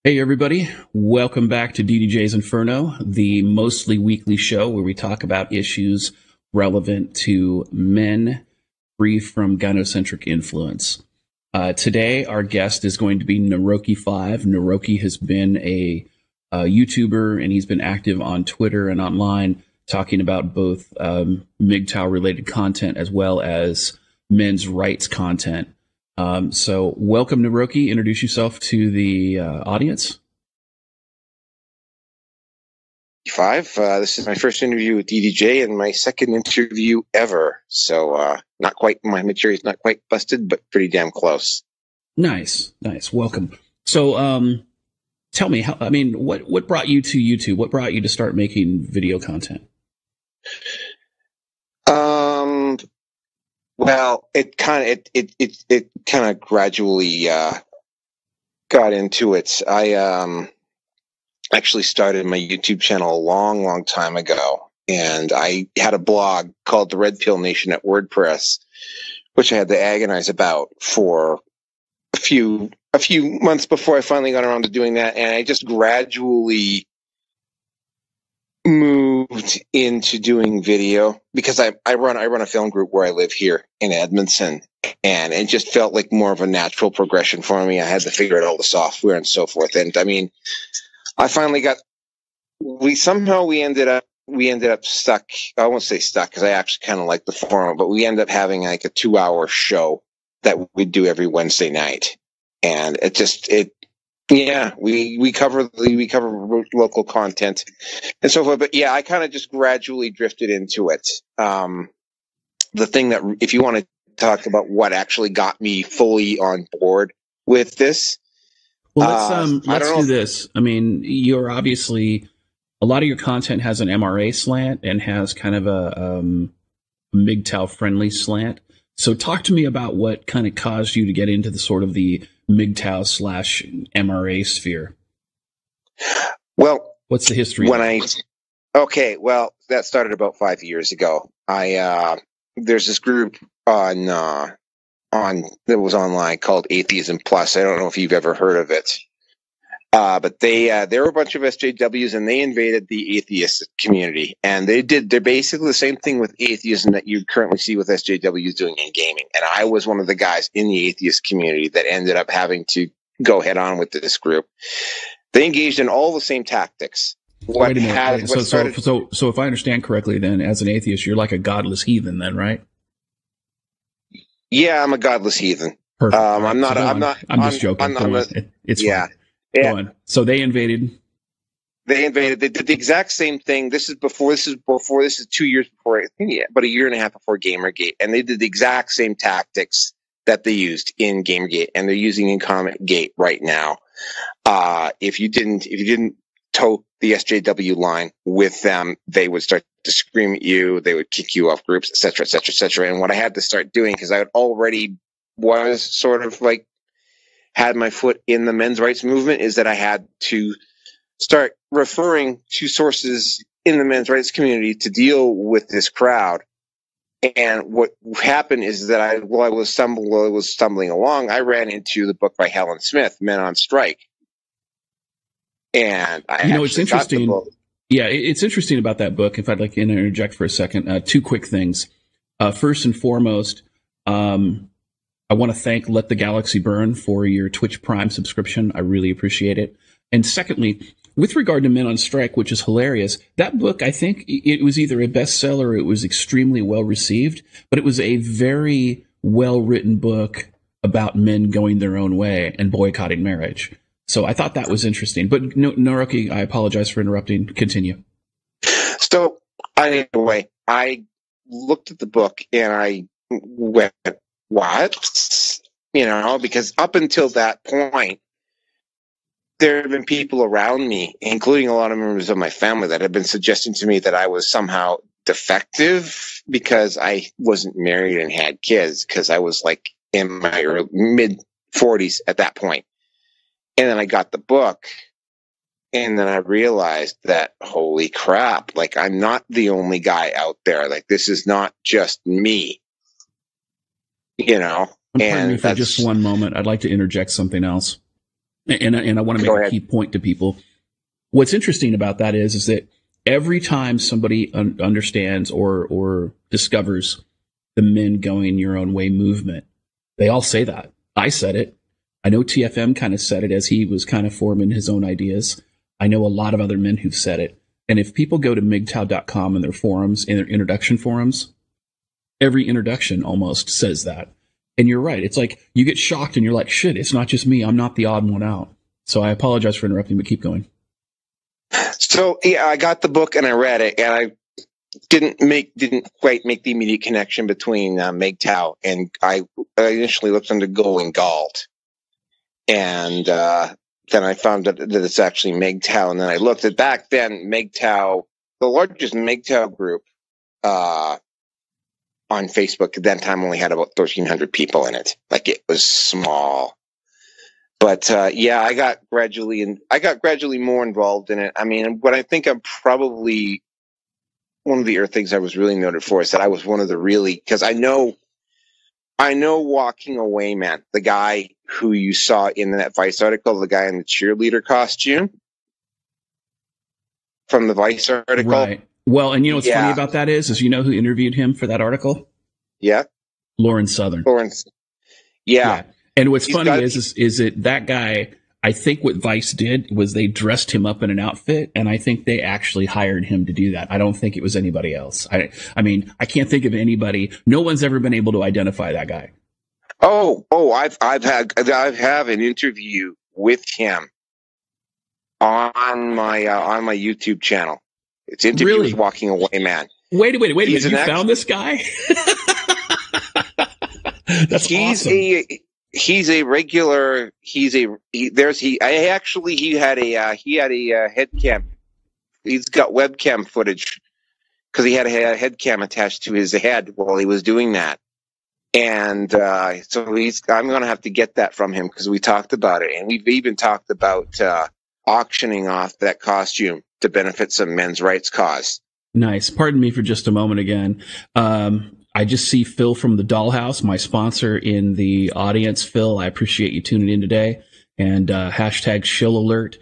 Hey everybody, welcome back to DDJ's Inferno, the mostly weekly show where we talk about issues relevant to men free from gynocentric influence. Today our guest is going to be Neroke5. Neroke has been a YouTuber and he's been active on Twitter and online talking about both MGTOW related content as well as men's rights content. So welcome, Neroke. Introduce yourself to the audience. This is my first interview with DDJ and my second interview ever. So not quite, my material is not quite busted, but pretty damn close. Nice. Welcome. So tell me, what brought you to YouTube? What brought you to start making video content? Well, it kind of gradually got into it. I actually started my YouTube channel a long time ago, and I had a blog called The Red Pill Nation at WordPress, which I had to agonize about for a few months before I finally got around to doing that, and I just gradually moved into doing video because I run a film group where I live here in Edmonton, and it just felt like more of a natural progression for me. I had to figure out all the software and so forth, and I mean, I finally we ended up stuck. I won't say stuck because I actually kind of like the format, but we ended up having like a 2-hour show that we do every Wednesday night, and we cover local content and so forth. But yeah, I kind of just gradually drifted into it. The thing that, if you want to talk about what actually got me fully on board with this, well, let's do this. I mean, you're obviously, a lot of your content has an MRA slant and has kind of a MGTOW friendly slant. So talk to me about what kind of caused you to get into the sort of the MGTOW / MRA sphere. Well, what's the history? Well, that started about 5 years ago. There's this group that was online called Atheism Plus. I don't know if you've ever heard of it. But there were a bunch of SJWs, and they invaded the atheist community, and they're basically the same thing with atheism that you currently see with SJWs doing in gaming. And I was one of the guys in the atheist community that ended up having to go head on with this group. They engaged in all the same tactics. Wait a minute. So if I understand correctly, then as an atheist, you're like a godless heathen, then, right? Yeah, I'm a godless heathen. Perfect. I'm just joking. It's yeah. Fine. Go on. So they invaded. They did the exact same thing. This is 2 years before, I think, about a year and a half before Gamergate, and they did the exact same tactics that they used in Gamergate, and they're using in Cometgate right now. If you didn't toe the SJW line with them, they would start to scream at you. They would kick you off groups, etc., etc., etc. And what I had to start doing, because I already was sort of like had my foot in the men's rights movement, is that I had to start referring to sources in the men's rights community to deal with this crowd. And what happened is that while I was stumbling along, I ran into the book by Helen Smith, Men on Strike. And it's interesting. Yeah, it's interesting about that book. If I'd like to interject for a second, two quick things. First and foremost, I want to thank Let the Galaxy Burn for your Twitch Prime subscription. I really appreciate it. And secondly, with regard to Men on Strike, which is hilarious, that book, I think it was either a bestseller or it was extremely well received, but it was a very well-written book about men going their own way and boycotting marriage. So I thought that was interesting. But Neroke, I apologize for interrupting. Continue. So anyway, I looked at the book and I went, what? Because up until that point, there have been people around me, including a lot of members of my family, that have been suggesting to me that I was somehow defective because I wasn't married and had kids, because I was like in my mid-40s at that point. And then I got the book, and then I realized that, holy crap, like, I'm not the only guy out there. Like, this is not just me. Pardon me for just one moment. I'd like to interject something else. And I want to make a key point to people. What's interesting about that is that every time somebody understands or discovers the men going your own way movement, they all say that. I said it. I know TFM kind of said it as he was kind of forming his own ideas. I know a lot of other men who've said it. And if people go to MGTOW.com and their forums, in their introduction forums, every introduction almost says that. And you're right. It's like you get shocked and you're like, shit, it's not just me. I'm not the odd one out. So I apologize for interrupting, but keep going. So yeah, I got the book and I read it, and I didn't quite make the immediate connection between MGTOW, and I initially looked under Going Galt, and then I found that it's actually MGTOW, and then I looked at back then MGTOW, the largest MGTOW group on Facebook at that time only had about 1,300 people in it. Like, it was small. But yeah, I got gradually more involved in it. I mean, what I think I'm probably one of the other things I was really noted for is that I was one of the really, because I know Walking Away Man, the guy who you saw in that Vice article, the guy in the cheerleader costume from the Vice article. Right. Well, and you know what's funny about that is you know who interviewed him for that article? Yeah. Lauren Southern. Yeah. And what's funny is that guy, I think what Vice did was they dressed him up in an outfit, and I think they actually hired him to do that. I don't think it was anybody else. I mean, I can't think of anybody. No one's ever been able to identify that guy. I've had an interview with him on my YouTube channel. It's interview with Walking Away Man. Wait a minute. You found this guy? That's awesome. He's a regular. He had a head cam. He's got webcam footage because he had a head cam attached to his head while he was doing that. And so I'm going to have to get that from him because we talked about it, and we've even talked about auctioning off that costume to benefit some men's rights cause. Nice. Pardon me for just a moment again. I just see Phil from the Dollhouse, my sponsor in the audience. Phil, I appreciate you tuning in today. And hashtag shill alert.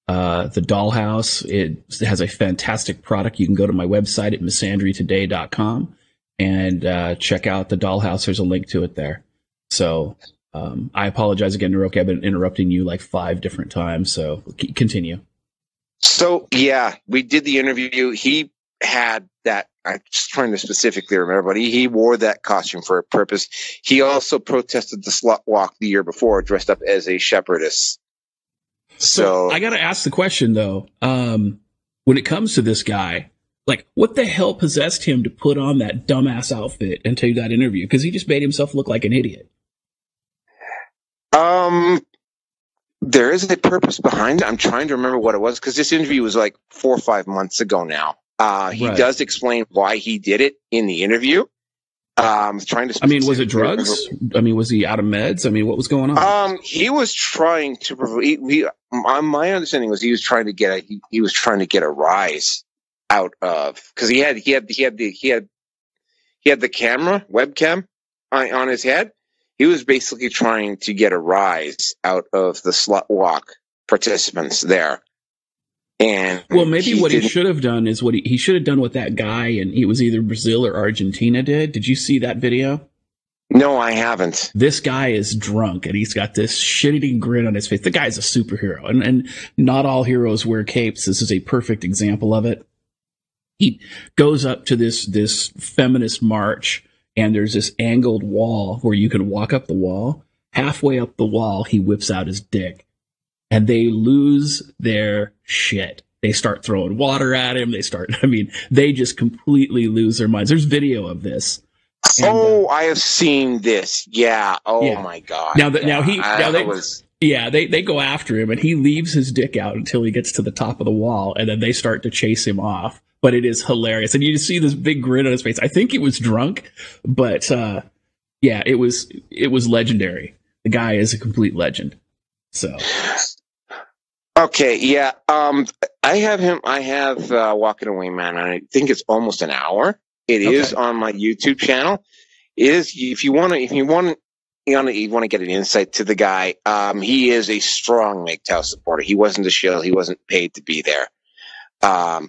The Dollhouse, it has a fantastic product. You can go to my website at misandrytoday.com and check out the Dollhouse. There's a link to it there. So I apologize again, Neroke. I've been interrupting you like 5 different times. So continue. So, yeah, we did the interview. He had that. I'm just trying to specifically remember, but he wore that costume for a purpose. He also protested the slut walk the year before, dressed up as a shepherdess. So I got to ask the question, though. When it comes to this guy, like, what the hell possessed him to put on that dumbass outfit and take that interview? Because he just made himself look like an idiot. There is a purpose behind it. I'm trying to remember what it was, because this interview was like 4 or 5 months ago now. He does explain why he did it in the interview. Trying to. I mean, was it drugs? I mean, was he out of meds? I mean, what was going on? He was trying to. My understanding was he was trying to get a rise out of, because he had the webcam on his head. He was basically trying to get a rise out of the slut walk participants there. And well, maybe what he should have done is what he should have done what that guy, and he was either Brazil or Argentina, did. Did you see that video? No, I haven't. This guy is drunk, and he's got this shit-eating grin on his face. The guy's a superhero, and not all heroes wear capes. This is a perfect example of it. He goes up to this feminist march, and there's this angled wall where you can walk up the wall. Halfway up the wall, he whips out his dick. And they lose their shit. They start throwing water at him. They just completely lose their minds. There's video of this. And, I have seen this. Yeah. Oh my God. They go after him, and he leaves his dick out until he gets to the top of the wall, and then they start to chase him off. But it is hilarious. And you just see this big grin on his face. I think he was drunk, but it was legendary. The guy is a complete legend. So. Okay, yeah. I have Walking Away Man, and I think it's almost an hour. It is on my YouTube channel. If you want you want to get an insight to the guy. He is a strong MGTOW supporter. He wasn't a shill. He wasn't paid to be there. I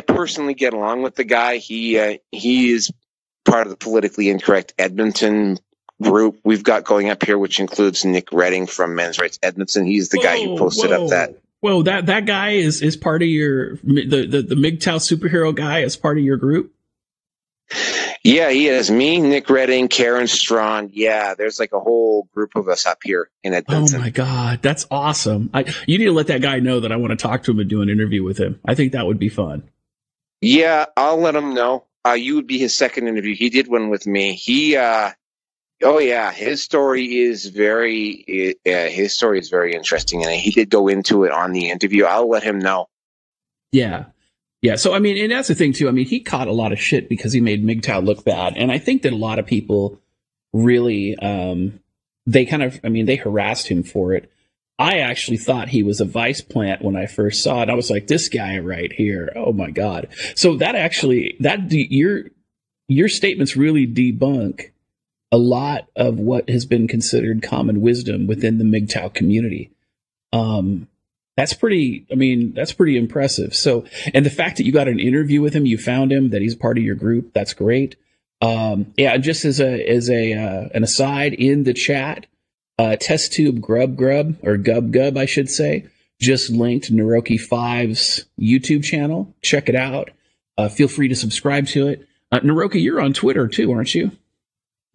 personally get along with the guy. He is part of the politically incorrect Edmonton group we've got going up here, which includes Nick Redding from Men's Rights Edmonton. He's the guy who posted up that. Whoa, that guy is part of your the MGTOW superhero guy is part of your group. Yeah, he is. Me, Nick Redding, Karen Strawn. Yeah, there's like a whole group of us up here in Edmonton. Oh my God, that's awesome! You need to let that guy know that I want to talk to him and do an interview with him. I think that would be fun. Yeah, I'll let him know. You would be his second interview. He did one with me. His story is very interesting, and he did go into it on the interview. I'll let him know. Yeah. Yeah, so, I mean, and that's the thing, too. I mean, he caught a lot of shit because he made MGTOW look bad. And I think that a lot of people really, they harassed him for it. I actually thought he was a vice plant when I first saw it. I was like, this guy right here, oh my God. So your statements really debunk a lot of what has been considered common wisdom within the MGTOW community. That's pretty impressive. So, and the fact that you got an interview with him, you found him, that he's part of your group, that's great. Just as an aside in the chat, TestTube Gub, I should say, just linked Neroke5's YouTube channel. Check it out. Feel free to subscribe to it. Neroke, you're on Twitter too, aren't you?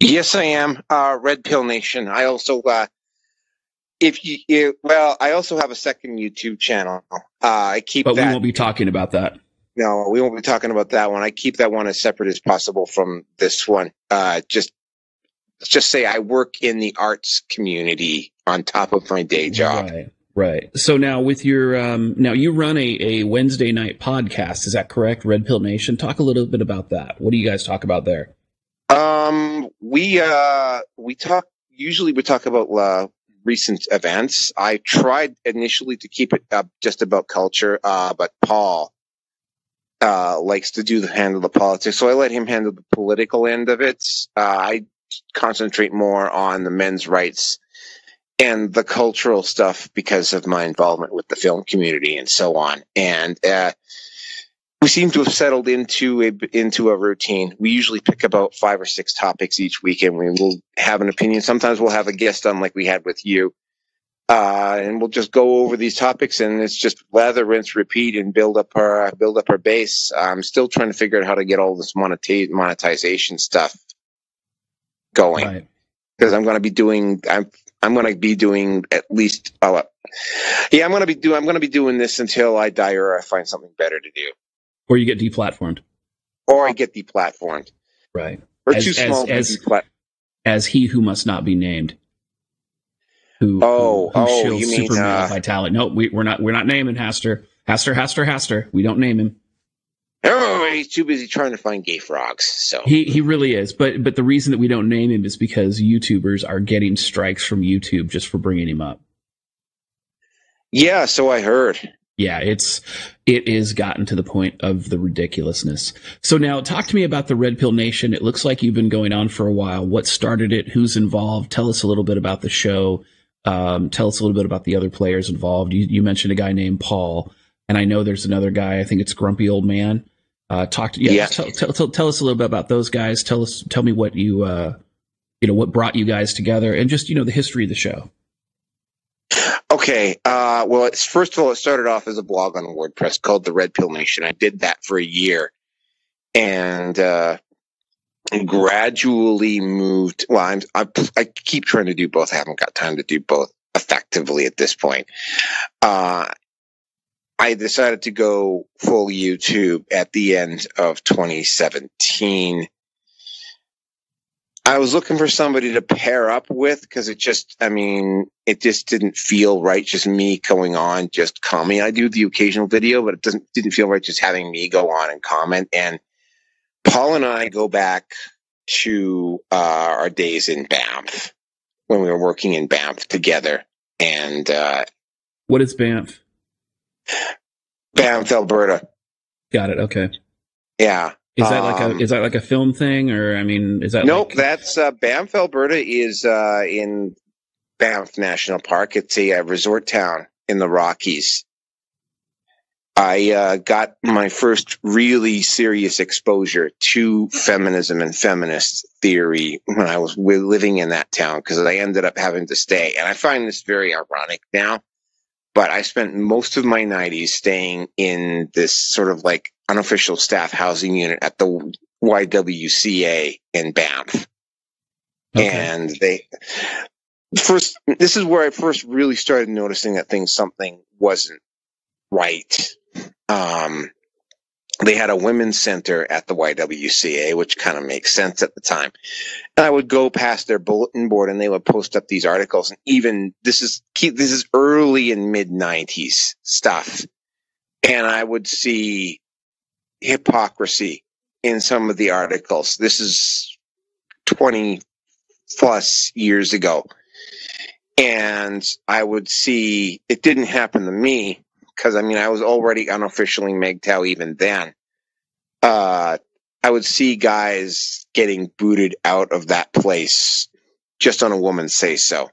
Yes, I am. Red Pill Nation. I also, I also have a second YouTube channel. But we won't be talking about that. No, we won't be talking about that one. I keep that one as separate as possible from this one. Just say I work in the arts community on top of my day job. Right. So now with your, now you run a Wednesday night podcast. Is that correct? Red Pill Nation. Talk a little bit about that. What do you guys talk about there? We talk about, recent events. I tried initially to keep it just about culture, but Paul likes to handle the politics, so I let him handle the political end of it. I concentrate more on the men's rights and the cultural stuff because of my involvement with the film community and so on. And we seem to have settled into a routine. We usually pick about 5 or 6 topics each week, and we will have an opinion. Sometimes we'll have a guest on, like we had with you, and we'll just go over these topics. And it's just lather, rinse, repeat, and build up our base. I'm still trying to figure out how to get all this monetization stuff going, because I'm going to be doing. I'm going to be doing at least. I'm going to be doing this until I die or I find something better to do. Or you get deplatformed. Or I get deplatformed. Right. Or too small to be deplatformed. As he who must not be named. Who shills you mean super male vitality. No, we're not naming Haster. Haster. We don't name him. Oh, he's too busy trying to find gay frogs. So he really is. But the reason that we don't name him is because YouTubers are getting strikes from YouTube just for bringing him up. Yeah, so I heard. Yeah, it is gotten to the point of the ridiculousness. So now talk to me about the Red Pill Nation. It looks like you've been going on for a while. What started it? Who's involved? Tell us a little bit about the show. Tell us a little bit about the other players involved. You mentioned a guy named Paul, and I know there's another guy. I think it's Grumpy Old Man. Tell us a little bit about those guys. Tell me what what brought you guys together, and just the history of the show. Okay. Well, first of all, it started off as a blog on WordPress called The Red Pill Nation. I did that for a year, and gradually moved. Well, I keep trying to do both. I haven't got time to do both effectively at this point. I decided to go full YouTube at the end of 2017. I was looking for somebody to pair up with because it just didn't feel right. Just me going on, just commenting. I do the occasional video, but it didn't feel right just having me go on and comment. And Paul and I go back to our days in Banff when we were working in Banff together. And what is Banff? Banff, Alberta. Got it. Okay. Yeah. Is that like a film thing, or I mean, is that nope? That's Banff, Alberta is in Banff National Park. It's a resort town in the Rockies. I got my first really serious exposure to feminism and feminist theory when I was living in that town, because I ended up having to stay. And I find this very ironic now, but I spent most of my 90s staying in this sort of like unofficial staff housing unit at the YWCA in Banff. Okay. And this is where I first really started noticing that something wasn't right. They had a women's center at the YWCA, which kind of makes sense at the time. And I would go past their bulletin board and they would post up these articles. And even this is early and mid 90s stuff. And I would see hypocrisy in some of the articles. This is 20 plus years ago. And I would see, it didn't happen to me, because I mean, I was already unofficially MGTOW even then. I would see guys getting booted out of that place just on a woman's say so.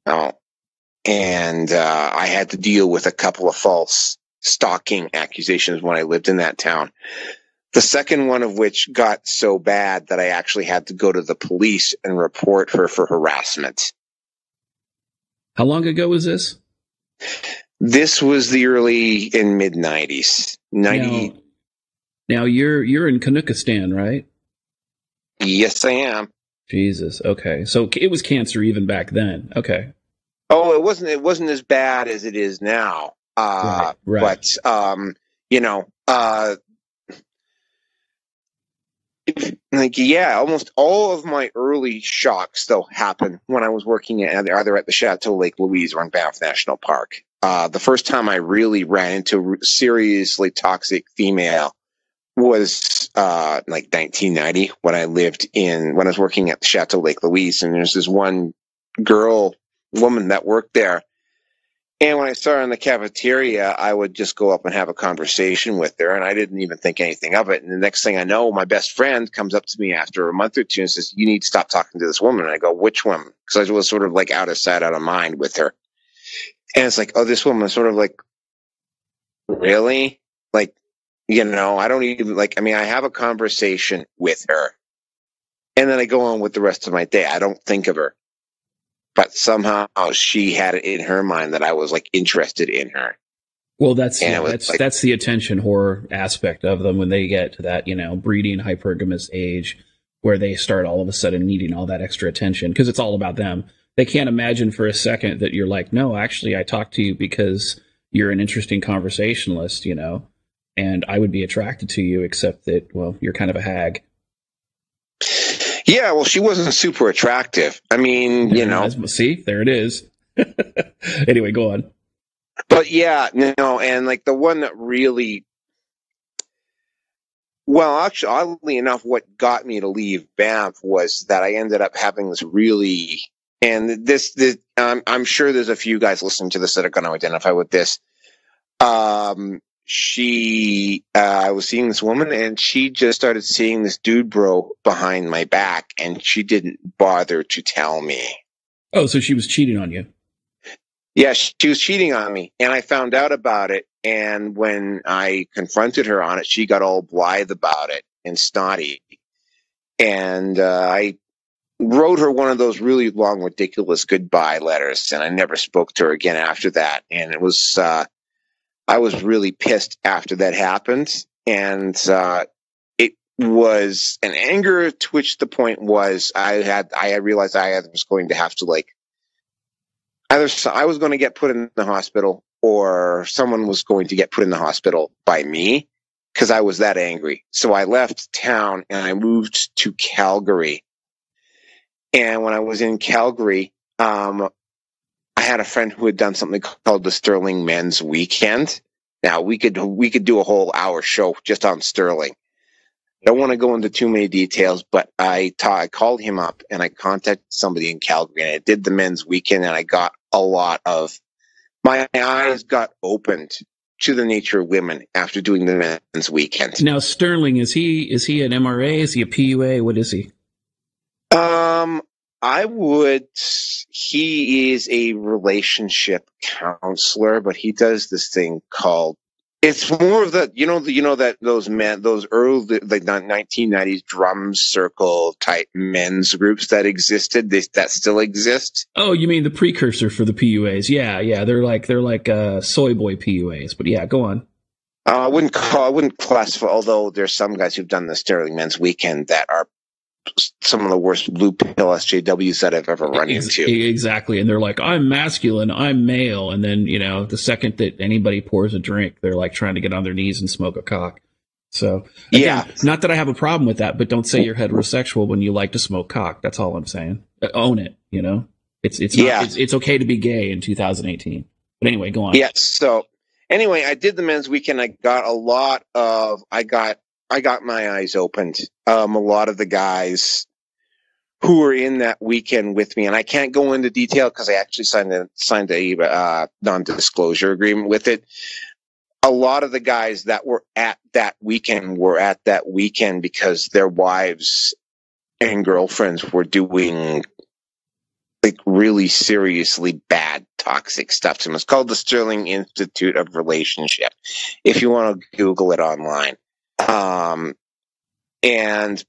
And I had to deal with a couple of false stalking accusations when I lived in that town. The second one of which got so bad that I actually had to go to the police and report her for harassment. How long ago was this? This was the early and mid 90s. Now you're in Kanukistan, right? Yes, I am. Jesus. Okay. So it was cancer even back then. Okay. Oh, it wasn't as bad as it is now. Right. But almost all of my early shocks though happened when I was working either at the Chateau Lake Louise or in Banff National Park. The first time I really ran into a seriously toxic female was like 1990 when I was working at the Chateau Lake Louise, and there's this one woman that worked there. And when I saw her in the cafeteria, I would just go up and have a conversation with her, and I didn't even think anything of it. And the next thing I know, my best friend comes up to me after a month or two and says, "You need to stop talking to this woman." And I go, "Which woman?" Because I was sort of like out of sight, out of mind with her. And it's like, oh, this woman is sort of like, really? Like, I don't even I have a conversation with her, and then I go on with the rest of my day. I don't think of her. But somehow she had it in her mind that I was like interested in her. Well, that's the attention whore aspect of them when they get to that, breeding hypergamous age where they start all of a sudden needing all that extra attention because it's all about them. They can't imagine for a second that you're like, no, actually, I talked to you because you're an interesting conversationalist, and I would be attracted to you, except that, well, you're kind of a hag. Yeah, well, she wasn't super attractive. I mean, See, there it is. Anyway, go on. But yeah, and like the one that really, well, actually, oddly enough, what got me to leave Banff was that I ended up having this really, and this I'm sure there's a few guys listening to this that are going to identify with this. I was seeing this woman and she just started seeing this dude bro behind my back and she didn't bother to tell me. Oh, so she was cheating on you. Yeah, she was cheating on me and I found out about it. And when I confronted her on it, she got all blithe about it and snotty. And I wrote her one of those really long, ridiculous goodbye letters. And I never spoke to her again after that. And it was, I was really pissed after that happened, and it was an anger to which the point was I realized I was going to have to either I was going to get put in the hospital or someone was going to get put in the hospital by me because I was that angry. So I left town and I moved to Calgary. And when I was in Calgary, I had a friend who had done something called the Sterling Men's Weekend. Now we could do a whole hour show just on Sterling. I don't want to go into too many details, but I called him up and I contacted somebody in Calgary and I did the Men's Weekend and I got my eyes got opened to the nature of women after doing the men's weekend. Now, Sterling, is he an MRA? Is he a PUA? What is he? He is a relationship counselor, but he does this thing called, it's more of the, those early, like 1990s drum circle type men's groups that existed, that still exist. Oh, you mean the precursor for the PUAs? Yeah. They're like soy boy PUAs, but yeah, go on. I wouldn't classify, although there's some guys who've done the Sterling Men's Weekend that are some of the worst blue pill SJWs that I've ever run into. Exactly. And they're like, I'm masculine, I'm male. And then, the second that anybody pours a drink, they're like trying to get on their knees and smoke a cock. So, again, not that I have a problem with that, but don't say you're heterosexual when you like to smoke cock. That's all I'm saying. Own it, It's okay to be gay in 2018. But anyway, go on. Yeah. So anyway, I did the men's weekend. I got my eyes opened. A lot of the guys who were in that weekend with me, and I can't go into detail because I actually signed a non-disclosure agreement with it. A lot of the guys that were at that weekend because their wives and girlfriends were doing like really seriously bad toxic stuff. So it's called the Sterling Institute of Relationship. If you want to Google it online.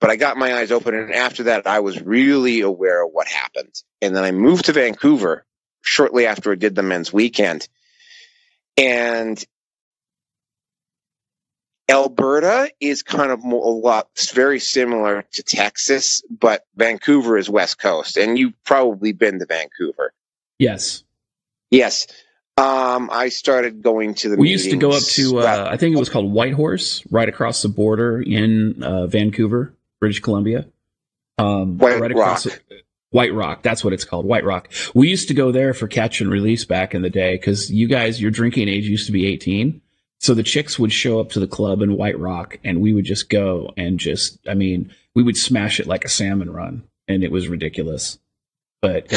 But I got my eyes open, and after that, I was really aware of what happened. And then I moved to Vancouver shortly after I did the men's weekend. And Alberta is kind of very similar to Texas, but Vancouver is West Coast, and you've probably been to Vancouver. Yes. I started going to the meetings. We used to go up to, I think it was called Whitehorse, right across the border in Vancouver, British Columbia. White Rock, that's what it's called, White Rock. We used to go there for catch and release back in the day because your drinking age used to be 18. So the chicks would show up to the club in White Rock, and we would just go and we would smash it like a salmon run, and it was ridiculous. But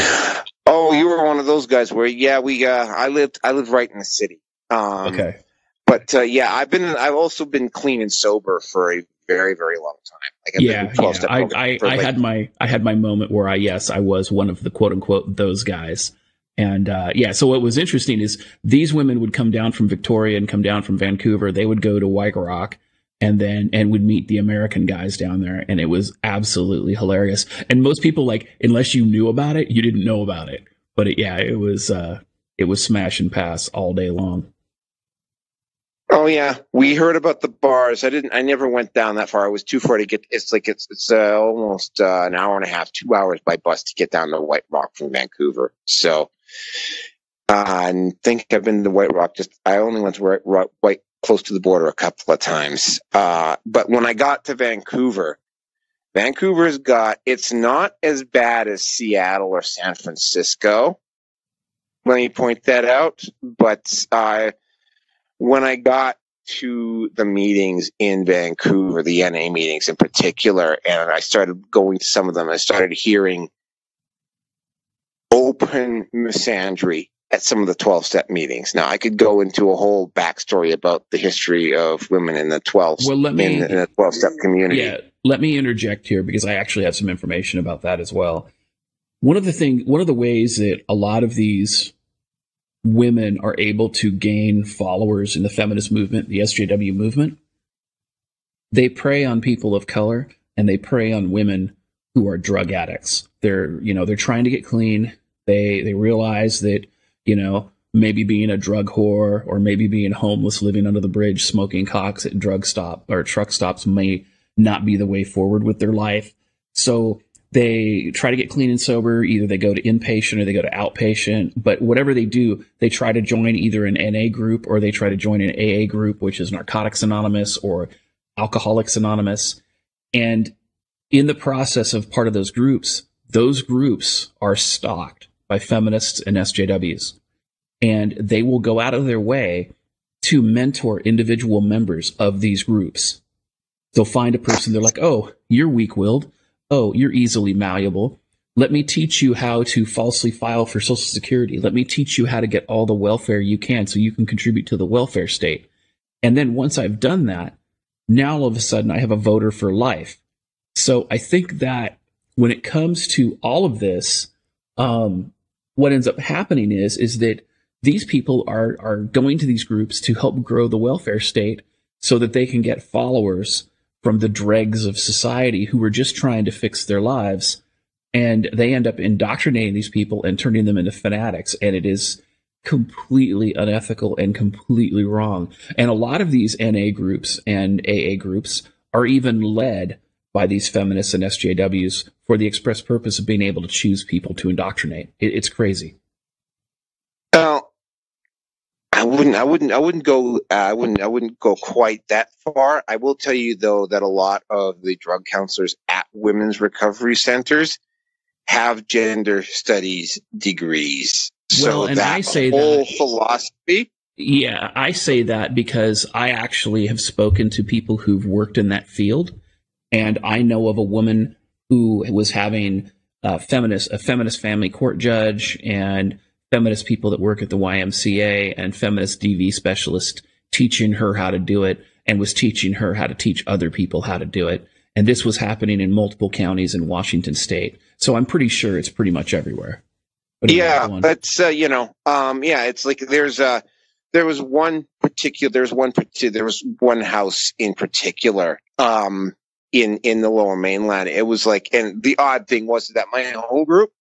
oh, you were one of those guys where I lived right in the city. Okay. But I've also been clean and sober for a very, very long time. I had my moment where I was one of the quote unquote those guys. And so what was interesting is these women would come down from Victoria and come down from Vancouver. They would go to White Rock and would meet the American guys down there, and it was absolutely hilarious. And most people, unless you knew about it, you didn't know about it. But it was smash and pass all day long. Oh yeah, we heard about the bars. I never went down that far. I was too far to get. It's almost an hour and a half, 2 hours by bus to get down to White Rock from Vancouver. So I think I've been to White Rock. I only went to White close to the border a couple of times. But when I got to Vancouver, it's not as bad as Seattle or San Francisco. Let me point that out. But when I got to the meetings in Vancouver, the NA meetings in particular, and I started going to some of them, I started hearing open misandry at some of the 12-step meetings. Now, I could go into a whole backstory about the history of women in the 12-step community. Yeah, let me interject here because I actually have some information about that as well. One of the ways that a lot of these women are able to gain followers in the feminist movement, the SJW movement, they prey on people of color and they prey on women who are drug addicts. They're trying to get clean. They realize that, maybe being a drug whore or maybe being homeless, living under the bridge, smoking cocks at truck stops may not be the way forward with their life. So they try to get clean and sober. Either they go to inpatient or they go to outpatient. But whatever they do, they try to join either an NA group or they try to join an AA group, which is Narcotics Anonymous or Alcoholics Anonymous. And in the process of part of those groups are stalked by feminists and SJWs. And they will go out of their way to mentor individual members of these groups. They'll find a person, they're like, oh, you're weak-willed. Oh, you're easily malleable. Let me teach you how to falsely file for Social Security. Let me teach you how to get all the welfare you can so you can contribute to the welfare state. And then once I've done that, now all of a sudden I have a voter for life. So I think that when it comes to all of this, what ends up happening is that these people are going to these groups to help grow the welfare state so that they can get followers from the dregs of society who are just trying to fix their lives. And they end up indoctrinating these people and turning them into fanatics. And it is completely unethical and completely wrong. And a lot of these NA groups and AA groups are even led by these feminists and SJWs for the express purpose of being able to choose people to indoctrinate. It's crazy. Well, I wouldn't go quite that far. I will tell you though that a lot of the drug counselors at women's recovery centers have gender studies degrees. Well, so and that I say whole that philosophy. Yeah, I say that because I actually have spoken to people who've worked in that field, and I know of a woman who was having a feminist family court judge and feminist people that work at the YMCA and feminist DV specialist teaching her how to do it and was teaching her how to teach other people how to do it. And this was happening in multiple counties in Washington state. So I'm pretty sure it's pretty much everywhere. But anyway, Yeah, that's it's like there was one house in particular in the Lower Mainland. It was like, and the odd thing was that my home group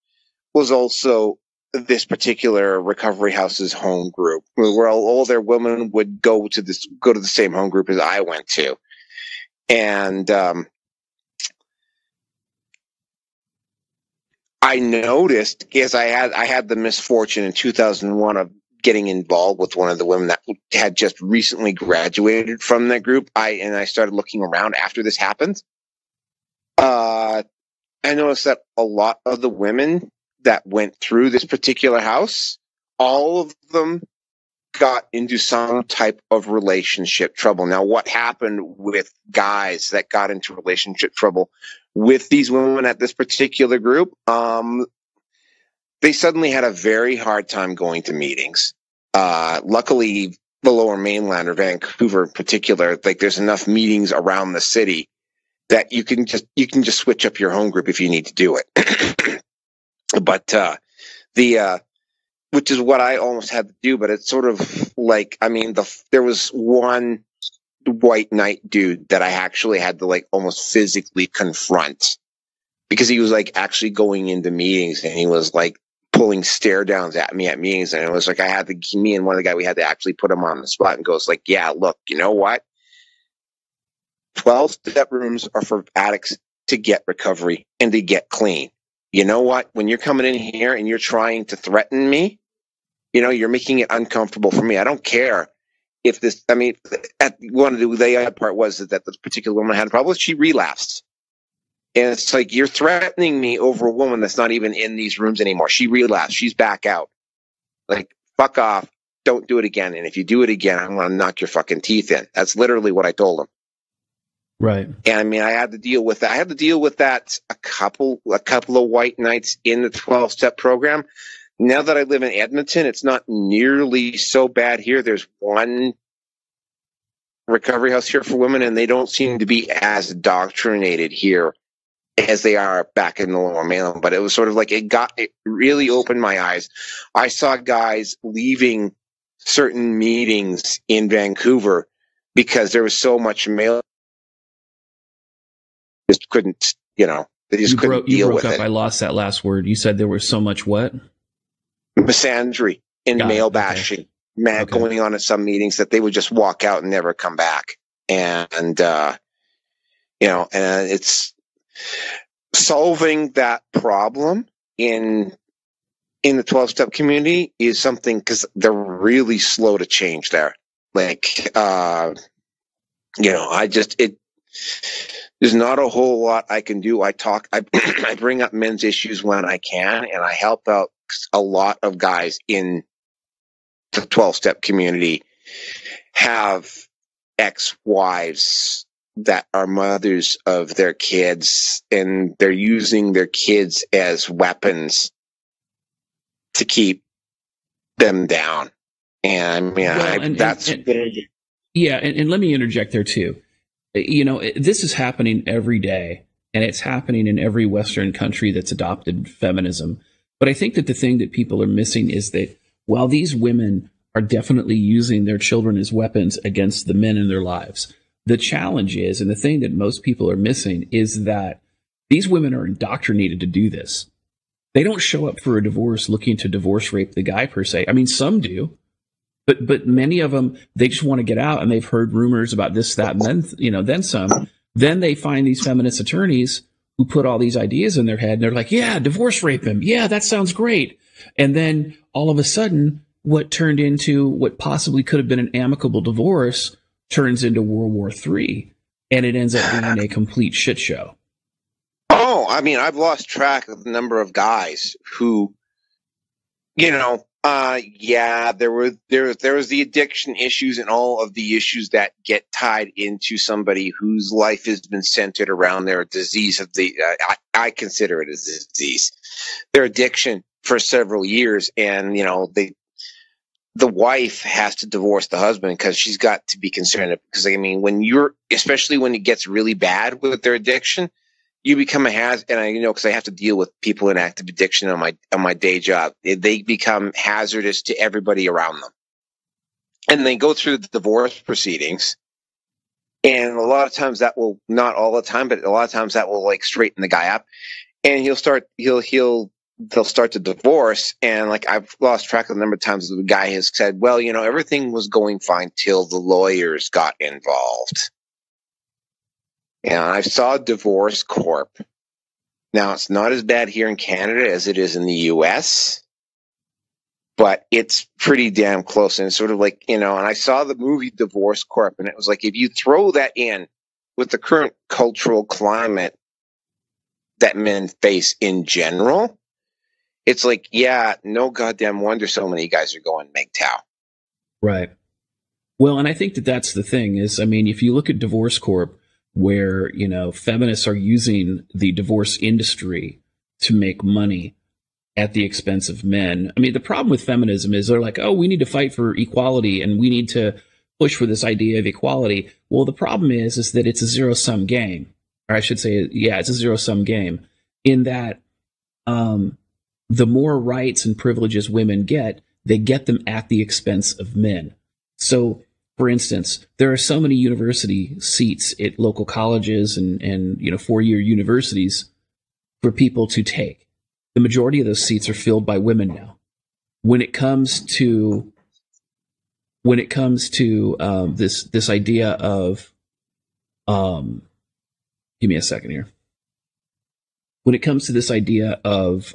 was also this particular recovery house's home group, where all their women would go to the same home group as I went to, and I noticed, because I had the misfortune in 2001 of getting involved with one of the women that had just recently graduated from that group. I started looking around after this happened. I noticed that a lot of the women that went through this particular house, all of them got into some type of relationship trouble. Now, what happened with guys that got into relationship trouble with these women at this particular group? They suddenly had a very hard time going to meetings. Luckily, the Lower Mainland, or Vancouver in particular, like there's enough meetings around the city that you can just switch up your home group if you need to do it. But which is what I almost had to do. But it's sort of like, I mean, there was one white knight dude that I actually had to like almost physically confront, because he was like actually going into meetings and he was like pulling stare downs at me at meetings. And it was like, me and one of the guys, we had to actually put him on the spot and goes like, yeah, look, you know what? 12-step rooms are for addicts to get recovery and to get clean. You know what? When you're coming in here and you're trying to threaten me, you're making it uncomfortable for me. I don't care if this, I mean, one of the other part was that this particular woman had a problem. She relapsed. And it's like, you're threatening me over a woman that's not even in these rooms anymore. She relapsed. She's back out. Like, fuck off. Don't do it again. And if you do it again, I'm going to knock your fucking teeth in. That's literally what I told him. Right. And I mean, I had to deal with that. I had to deal with that a couple of white nights in the 12-step program. Now that I live in Edmonton, it's not nearly so bad here. There's one recovery house here for women, and they don't seem to be as indoctrinated here as they are back in the Lower Mainland. But it was sort of like, it really opened my eyes. I saw guys leaving certain meetings in Vancouver because there was so much male. Just couldn't, they just couldn't deal with it. I lost that last word. You said there was so much what? Misandry and male bashing, going on at some meetings that they would just walk out and never come back. And it's solving that problem in the 12-step community is something, because they're really slow to change there. Like, there's not a whole lot I can do. I bring up men's issues when I can, and I help out a lot of guys in the 12-step community have ex-wives that are mothers of their kids, and they're using their kids as weapons to keep them down. And I mean, and let me interject there too. This is happening every day, and it's happening in every Western country that's adopted feminism. But I think that the thing that people are missing is that while these women are definitely using their children as weapons against the men in their lives, the challenge is, and the thing that most people are missing, is that these women are indoctrinated to do this. They don't show up for a divorce looking to divorce rape the guy per se. I mean, some do, but many of them, they just want to get out, and they've heard rumors about this, that, and then some. Then they find these feminist attorneys who put all these ideas in their head, and they're like, yeah, divorce rape him. Yeah, that sounds great. And then all of a sudden, what turned into what possibly could have been an amicable divorce turns into World War III, and it ends up being a complete shit show. Oh, I mean, I've lost track of the number of guys who, there was the addiction issues and all of the issues that get tied into somebody whose life has been centered around their disease of I consider it a disease, their addiction for several years, and the wife has to divorce the husband because she's got to be concerned. Because I mean, especially when it gets really bad with their addiction, you become a hazard. And I know because I have to deal with people in active addiction on my day job. They become hazardous to everybody around them, and they go through the divorce proceedings. And a lot of times that will, not all the time, but a lot of times that will like straighten the guy up, and they'll start the divorce. And like, I've lost track of the number of times the guy has said, well, everything was going fine till the lawyers got involved. And I saw Divorce Corp. Now, it's not as bad here in Canada as it is in the US, but it's pretty damn close. And it's sort of like, and I saw the movie Divorce Corp, and it was like, if you throw that in with the current cultural climate that men face in general, it's like, yeah, no goddamn wonder so many guys are going MGTOW. Right. Well, and I think that that's the thing is, I mean, if you look at Divorce Corp, where, feminists are using the divorce industry to make money at the expense of men. I mean, the problem with feminism is they're like, oh, we need to fight for equality and we need to push for this idea of equality. Well, the problem is that it's a zero-sum game. Or I should say, yeah, it's a zero-sum game in that the more rights and privileges women get, they get them at the expense of men. So, for instance, there are so many university seats at local colleges and four-year universities for people to take. The majority of those seats are filled by women now. When it comes to this idea of give me a second here. When it comes to this idea of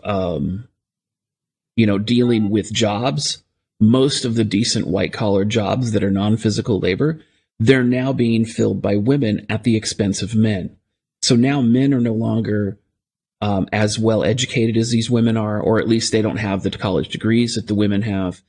dealing with jobs, most of the decent white-collar jobs that are non-physical labor, they're now being filled by women at the expense of men. So now men are no longer as well educated as these women are, or at least they don't have the college degrees that the women have.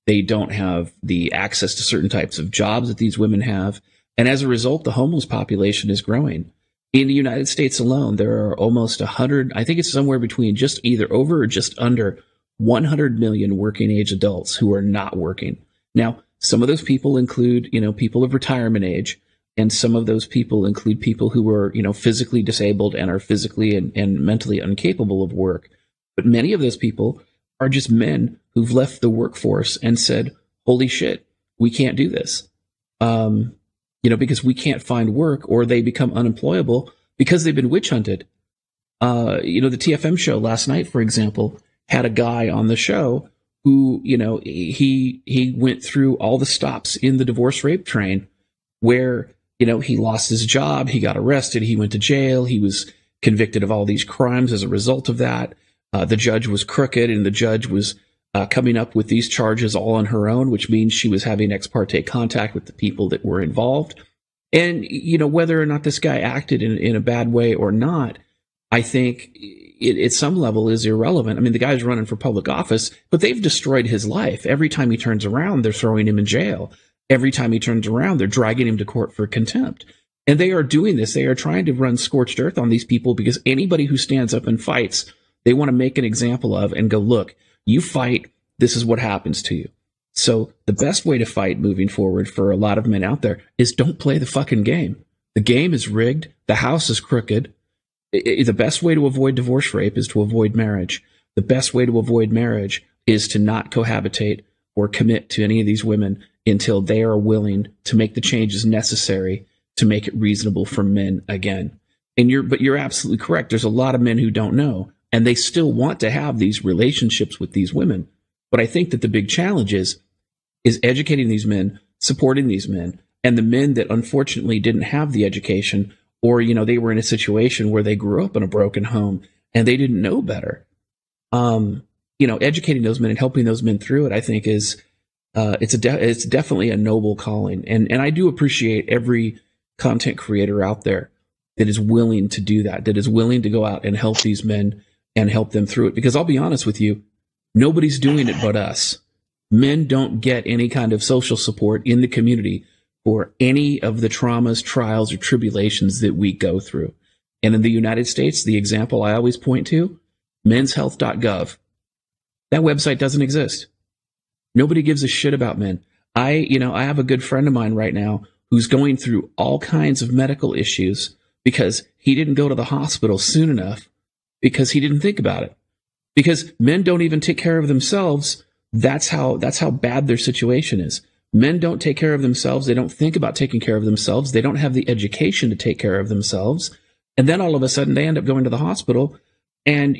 They don't have the access to certain types of jobs that these women have. And as a result, the homeless population is growing. In the United States alone, there are almost 100, I think it's somewhere between just either over or just under 100 million working age adults who are not working. Now, some of those people include, people of retirement age, and some of those people include people who are, physically disabled and are physically and mentally incapable of work. But many of those people are just men who've left the workforce and said, holy shit, we can't do this. Because we can't find work, or they become unemployable because they've been witch hunted. The TFM show last night, for example, had a guy on the show who, he went through all the stops in the divorce rape train where, he lost his job, he got arrested, he went to jail, he was convicted of all these crimes as a result of that. The judge was crooked, and the judge was coming up with these charges all on her own, which means she was having ex parte contact with the people that were involved. And, whether or not this guy acted in a bad way or not, I think it at some level is irrelevant. I mean, the guy's running for public office, but they've destroyed his life. Every time he turns around, they're throwing him in jail. Every time he turns around, they're dragging him to court for contempt. And they are doing this. They are trying to run scorched earth on these people because anybody who stands up and fights, they want to make an example of and go, look, you fight, this is what happens to you. So the best way to fight moving forward for a lot of men out there is don't play the fucking game. The game is rigged. The house is crooked. The best way to avoid divorce rape is to avoid marriage. The best way to avoid marriage is to not cohabitate or commit to any of these women until they are willing to make the changes necessary to make it reasonable for men again. But you're absolutely correct. There's a lot of men who don't know, and they still want to have these relationships with these women. But I think that the big challenge is educating these men, supporting these men, and the men that unfortunately didn't have the education, or, they were in a situation where they grew up in a broken home and they didn't know better. Educating those men and helping those men through it, I think it's definitely a noble calling. And I do appreciate every content creator out there that is willing to do that is willing to go out and help these men and help them through it. Because I'll be honest with you, nobody's doing it but us. Men don't get any kind of social support in the community for any of the traumas, trials, or tribulations that we go through. And in the United States, the example I always point to, menshealth.gov. That website doesn't exist. Nobody gives a shit about men. I have a good friend of mine right now who's going through all kinds of medical issues because he didn't go to the hospital soon enough because he didn't think about it. Because men don't even take care of themselves. That's how bad their situation is. Men don't take care of themselves. They don't think about taking care of themselves. They don't have the education to take care of themselves. And then all of a sudden they end up going to the hospital and,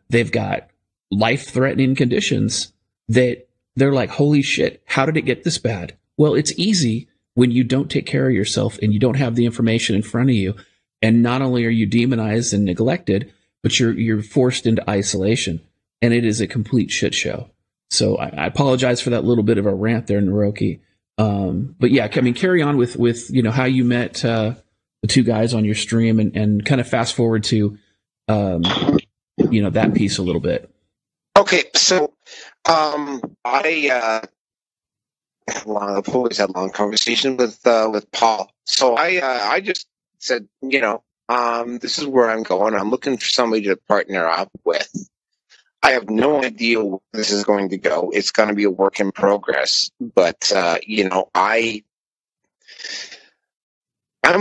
they've got life-threatening conditions that they're like, holy shit, how did it get this bad? Well, it's easy when you don't take care of yourself and you don't have the information in front of you. And not only are you demonized and neglected, but you're forced into isolation. And it is a complete shit show. So I apologize for that little bit of a rant there, Neroke. But yeah, carry on with how you met the two guys on your stream and kind of fast forward to that piece a little bit. Okay, so I've always had long conversations with Paul. So I just said, this is where I'm going. I'm looking for somebody to partner up with. I have no idea where this is going to go. It's going to be a work in progress. But, I'm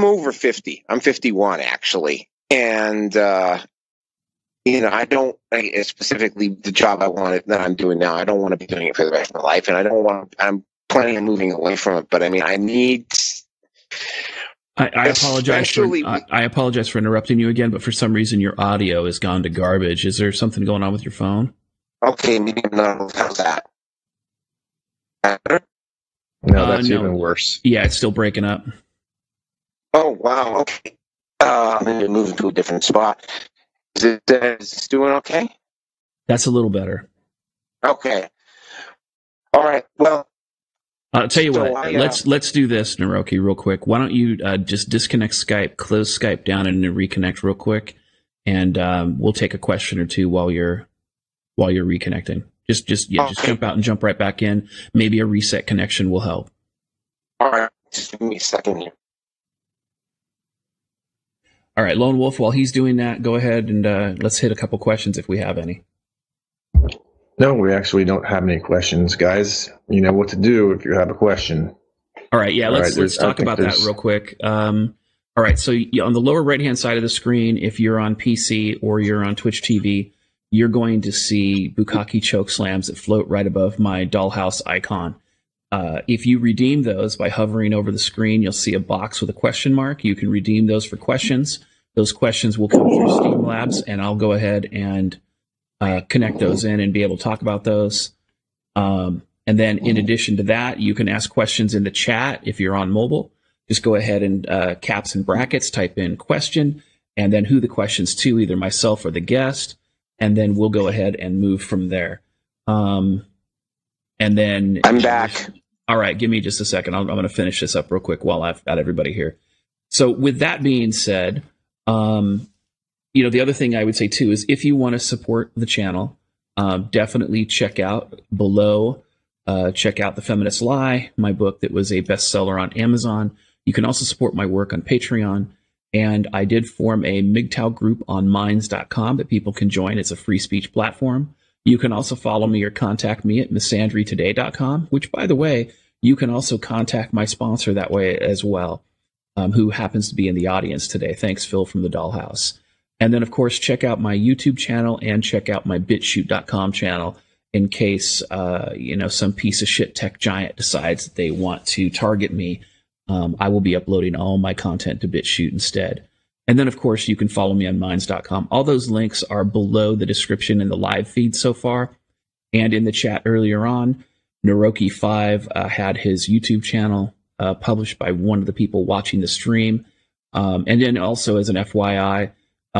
over 50. I'm 51, actually. And, specifically the job that I'm doing now, I don't want to be doing it for the rest of my life. And I'm planning on moving away from it. But, I need... I apologize for interrupting you again, but for some reason your audio has gone to garbage. Is there something going on with your phone? Okay, maybe I'm not. How's that? Better? No, that's even worse. Yeah, it's still breaking up. Oh, wow. Okay. Maybe move to a different spot. Is it doing okay? That's a little better. Okay. All right. Well, I'll tell you what, let's do this, Neroke, real quick. Why don't you just disconnect Skype, close Skype down, and reconnect real quick, and we'll take a question or two while you're reconnecting. Just jump out and jump right back in. Maybe a reset connection will help. All right, just give me a second here. All right, Lone Wolf, while he's doing that, go ahead and let's hit a couple questions if we have any. No, we actually don't have any questions, guys. You know what to do if you have a question. All right, yeah, let's talk about that real quick. All right, so on the lower right-hand side of the screen, if you're on PC or you're on Twitch TV, you're going to see Bukkake choke slams that float right above my dollhouse icon. If you redeem those by hovering over the screen, you'll see a box with a question mark. You can redeem those for questions. Those questions will come through Steam Labs, and I'll go ahead and connect those in and be able to talk about those. And then in addition to that, you can ask questions in the chat if you're on mobile. Just go ahead and caps and brackets, type in question, and then who the question's to, either myself or the guest, and then we'll go ahead and move from there. And then... I'm back. All right, give me just a second. I'm going to finish this up real quick while I've got everybody here. So with that being said, the other thing I would say too is if you want to support the channel, definitely check out below. Check out The Feminist Lie, my book that was a bestseller on Amazon. You can also support my work on Patreon. And I did form a MGTOW group on minds.com that people can join. It's a free speech platform. You can also follow me or contact me at misandrytoday.com, which, by the way, you can also contact my sponsor that way as well, who happens to be in the audience today. Thanks, Phil from the Dollhouse. And then, of course, check out my YouTube channel and check out my Bitchute.com channel in case, some piece of shit tech giant decides that they want to target me. I will be uploading all my content to Bitchute instead. And then, of course, you can follow me on minds.com. All those links are below the description in the live feed so far. And in the chat earlier on, Neroke5 had his YouTube channel published by one of the people watching the stream. And then also, as an FYI,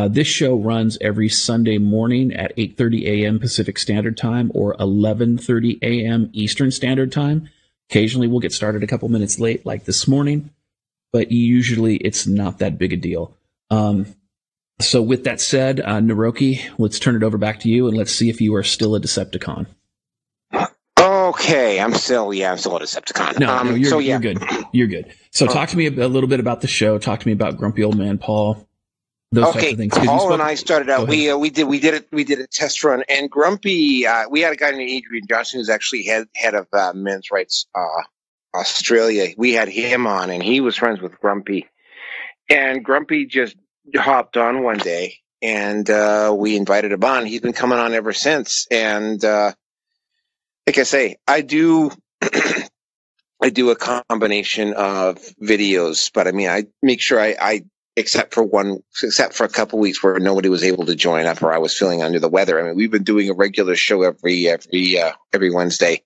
this show runs every Sunday morning at 8:30 a.m. Pacific Standard Time or 11:30 a.m. Eastern Standard Time. Occasionally we'll get started a couple minutes late, like this morning, but usually it's not that big a deal. So with that said, Neroke, let's turn it over back to you and let's see if you are still a Decepticon. Okay, I'm still a Decepticon. No, you're good. You're good. So talk to me a little bit about the show. Talk to me about Grumpy Old Man Paul. Those types of things. Paul and I started out. We did a test run, and Grumpy. We had a guy named Adrian Johnson who's actually head of Men's Rights Australia. We had him on, and he was friends with Grumpy. And Grumpy just hopped on one day, and we invited him on. He's been coming on ever since. And like I say, I do a combination of videos, but I mean, I make sure I except for a couple weeks where nobody was able to join up or I was feeling under the weather. I mean, we've been doing a regular show every Wednesday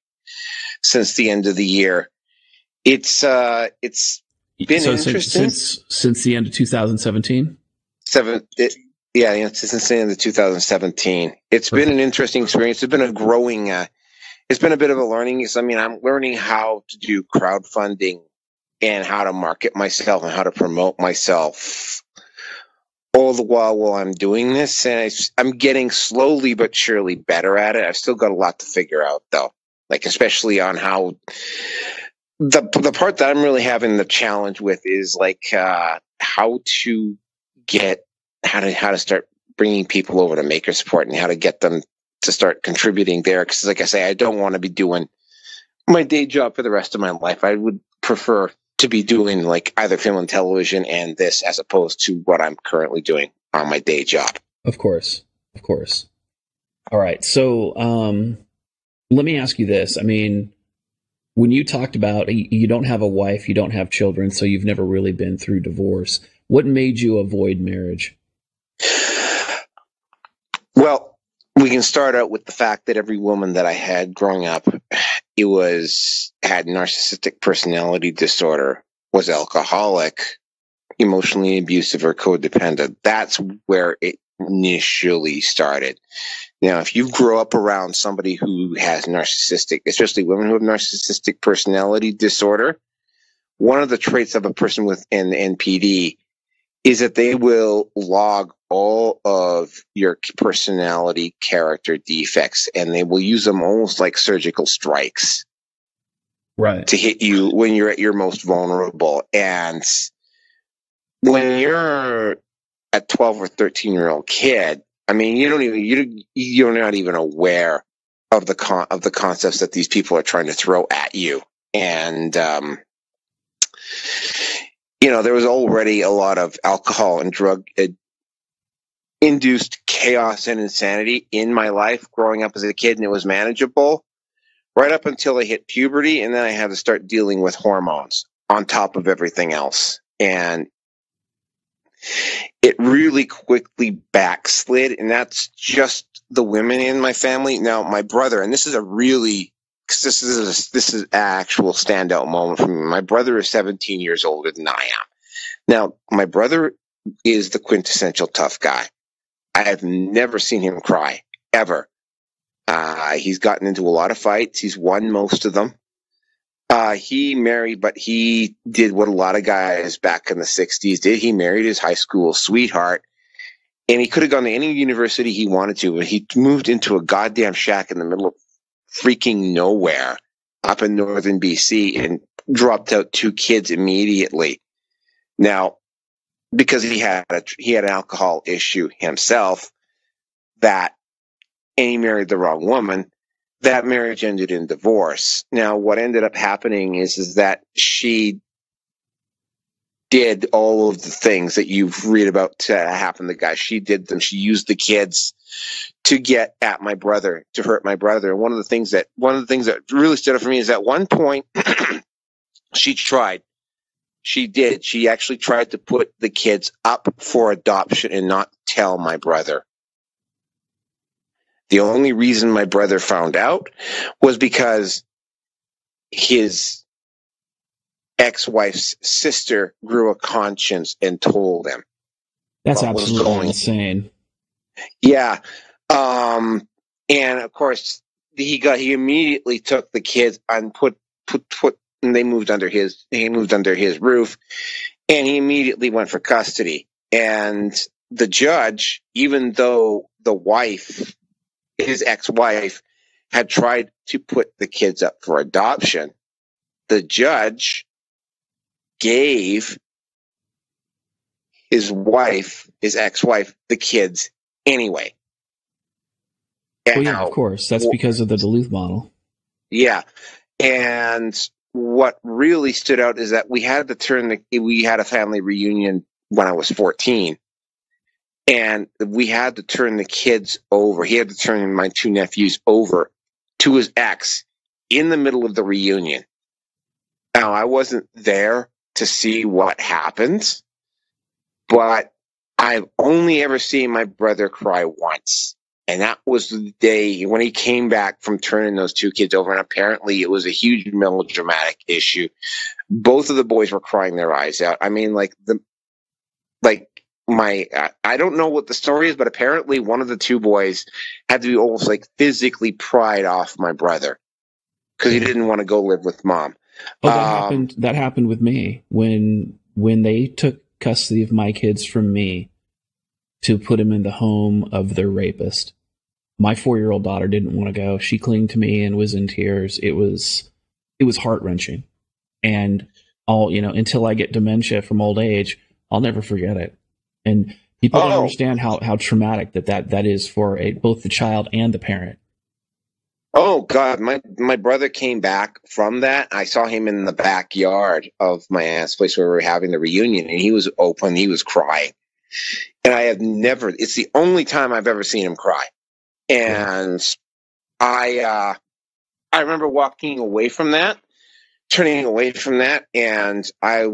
since the end of the year. It's been interesting since the end of 2017. Since the end of 2017. It's been an interesting experience. It's been a growing. It's been a bit of a learning. I mean, I'm learning how to do crowdfunding and how to market myself and how to promote myself all the while I'm doing this. And I'm getting slowly but surely better at it. I've still got a lot to figure out, though, like especially on how the part that I'm really having the challenge with is like how to start bringing people over to Maker Support and how to get them to start contributing there. Because like I say, I don't want to be doing my day job for the rest of my life. I would prefer to be doing like either film and television and this as opposed to what I'm currently doing on my day job. Of course. All right. So let me ask you this. I mean, when you talked about you don't have a wife, you don't have children, so you've never really been through divorce. What made you avoid marriage? Well, we can start out with the fact that every woman that I had growing up, had narcissistic personality disorder, was alcoholic, emotionally abusive, or codependent. That's where it initially started. Now, if you grow up around somebody who has narcissistic, especially women who have narcissistic personality disorder, one of the traits of a person with an NPD is that they will log all of your personality character defects, and they will use them almost like surgical strikes, right, to hit you when you're at your most vulnerable. And when you're a 12 or 13-year-old kid, I mean, you're not even aware of the concepts that these people are trying to throw at you. And there was already a lot of alcohol and drug induced chaos and insanity in my life growing up as a kid, and it was manageable right up until I hit puberty, and then I had to start dealing with hormones on top of everything else. And it really quickly backslid, and that's just the women in my family. Now, my brother, and this is this is an actual standout moment for me. My brother is 17 years older than I am. Now, my brother is the quintessential tough guy. I have never seen him cry, ever. He's gotten into a lot of fights. He's won most of them. He married, but he did what a lot of guys back in the 60s did. He married his high school sweetheart, and he could have gone to any university he wanted to, but he moved into a goddamn shack in the middle of freaking nowhere up in northern BC and dropped out 2 kids immediately. Now, because he had an alcohol issue himself, and he married the wrong woman, that marriage ended in divorce. Now, what ended up happening is that she did all of the things that you read about to happen to guys. She did them. She used the kids to get at my brother, to hurt my brother. And one of the things that really stood out for me is at one point she did. She actually tried to put the kids up for adoption and not tell my brother. The only reason my brother found out was because his ex-wife's sister grew a conscience and told him. That's absolutely insane. Yeah. And of course he immediately took the kids and and they moved under his roof, and he immediately went for custody. And the judge, even though his ex-wife, had tried to put the kids up for adoption, the judge gave his ex-wife, the kids anyway. Well, yeah, of course. That's because of the Duluth model. Yeah. And what really stood out is that we had a family reunion when I was 14. And we had to turn the kids over. He had to turn my two nephews over to his ex in the middle of the reunion. Now, I wasn't there to see what happened, but I've only ever seen my brother cry once. And that was the day when he came back from turning those two kids over. And apparently it was a huge melodramatic issue. Both of the boys were crying their eyes out. I mean, I don't know what the story is, but apparently one of the two boys had to be almost like physically pried off my brother because he didn't want to go live with mom. Oh, that happened with me when they took custody of my kids from me to put them in the home of their rapist. My 4-year-old daughter didn't want to go. She clung to me and was in tears. It was heart-wrenching. And until I get dementia from old age, I'll never forget it. And people don't understand how traumatic that is for both the child and the parent. Oh God, my brother came back from that. I saw him in the backyard of my aunt's place where we were having the reunion, and he was open. He was crying, and it's the only time I've ever seen him cry. And I remember turning away from that, and I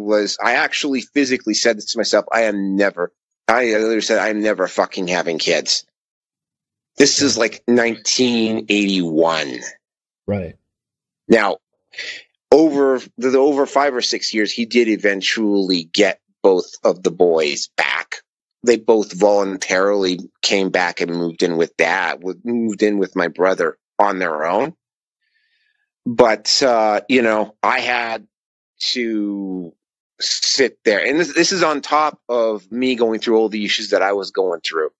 actually physically said this to myself: I literally said, I'm never fucking having kids. This is like 1981. Right. Now, over 5 or 6 years, he did eventually get both of the boys back. They both voluntarily came back and moved in with my brother on their own. But, I had to sit there. And this is on top of me going through all the issues that I was going through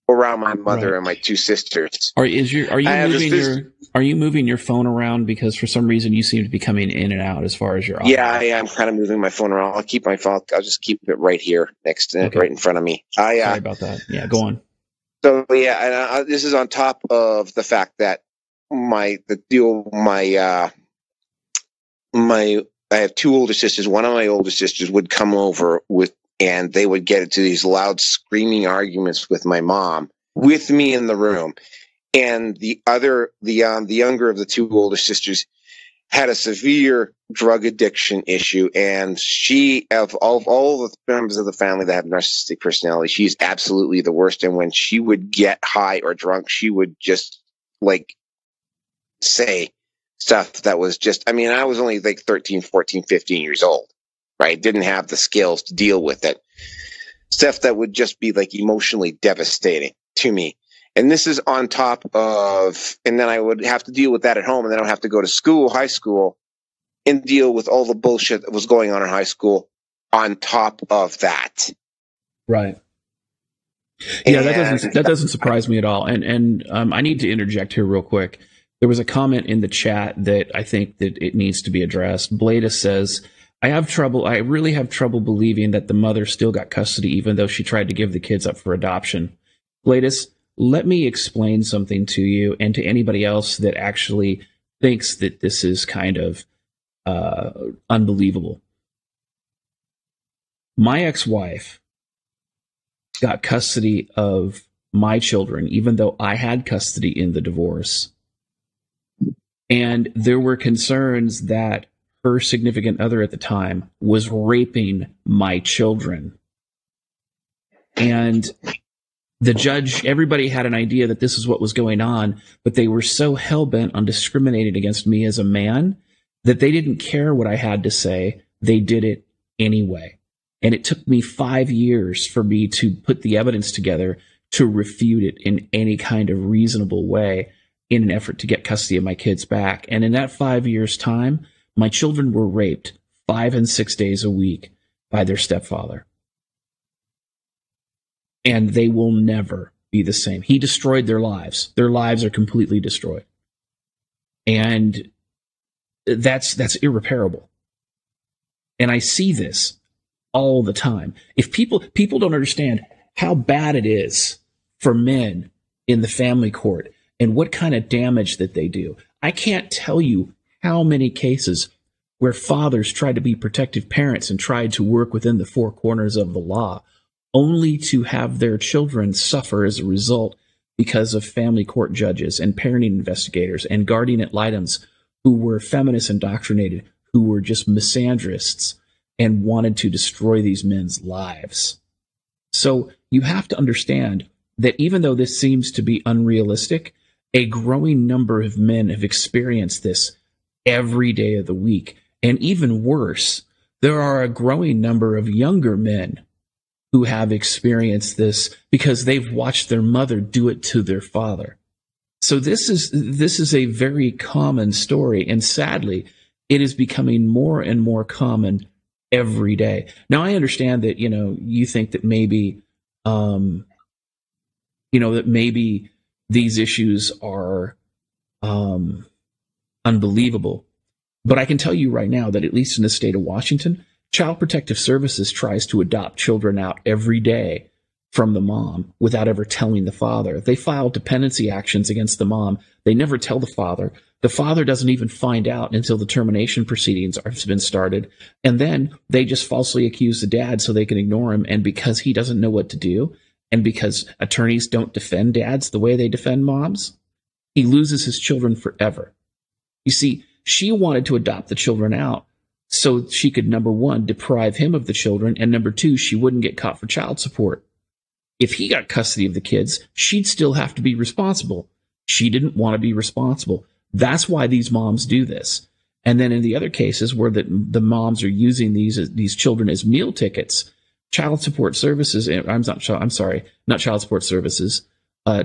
around my mother and my two sisters. Are you moving your phone around because for some reason you seem to be coming in and out as far as your audio? Yeah, I'm kind of moving my phone around. I'll keep my phone. I'll just keep it right here next to it, right in front of me. Sorry about that. Yeah, go on. So yeah, and this is on top of the fact that I have two older sisters. One of my older sisters would come over and they would get into these loud screaming arguments with my mom, with me in the room. And the younger of the two older sisters had a severe drug addiction issue. And she, of all the members of the family that have narcissistic personality, she's absolutely the worst. And when she would get high or drunk, she would just say stuff that was just, I was only 13, 14, 15 years old. Right? Didn't have the skills to deal with it. Stuff that would just be emotionally devastating to me. And this is on top of, and then I would have to deal with that at home, and then I would have to go to high school, and deal with all the bullshit that was going on in high school on top of that. Right. Yeah, that doesn't surprise me at all. And I need to interject here real quick. There was a comment in the chat that I think that it needs to be addressed. Bladus says, I really have trouble believing that the mother still got custody, even though she tried to give the kids up for adoption. Gladys, let me explain something to you and to anybody else that actually thinks that this is kind of unbelievable. My ex-wife got custody of my children, even though I had custody in the divorce. And there were concerns that her significant other at the time was raping my children. And the judge, everybody had an idea that this is what was going on, but they were so hell-bent on discriminating against me as a man that they didn't care what I had to say. They did it anyway. And it took me 5 years for me to put the evidence together to refute it in any kind of reasonable way in an effort to get custody of my kids back. And in that 5 years' time, my children were raped 5 and 6 days a week by their stepfather. And they will never be the same. He destroyed their lives. Their lives are completely destroyed. And that's irreparable. And I see this all the time. If people don't understand how bad it is for men in the family court and what kind of damage that they do. I can't tell you how many cases where fathers tried to be protective parents and tried to work within the four corners of the law, only to have their children suffer as a result because of family court judges and parenting investigators and guardian ad litems who were feminist indoctrinated, who were just misandrists and wanted to destroy these men's lives. So you have to understand that even though this seems to be unrealistic, a growing number of men have experienced this every day of the week. And even worse, there are a growing number of younger men who have experienced this because they've watched their mother do it to their father. So this is a very common story, and sadly, it is becoming more and more common every day. Now, I understand that, you think that maybe, that maybe these issues are unbelievable. But I can tell you right now that at least in the state of Washington, Child Protective Services tries to adopt children out every day from the mom without ever telling the father. They file dependency actions against the mom. They never tell the father. The father doesn't even find out until the termination proceedings have been started. And then they just falsely accuse the dad so they can ignore him. And because he doesn't know what to do, and because attorneys don't defend dads the way they defend moms, he loses his children forever. You see, she wanted to adopt the children out so she could, number one, deprive him of the children, and number two, she wouldn't get caught for child support. If he got custody of the kids, she'd still have to be responsible. She didn't want to be responsible. That's why these moms do this. And then in the other cases where the moms are using these children as meal tickets, Child Support Services, not Child Support Services,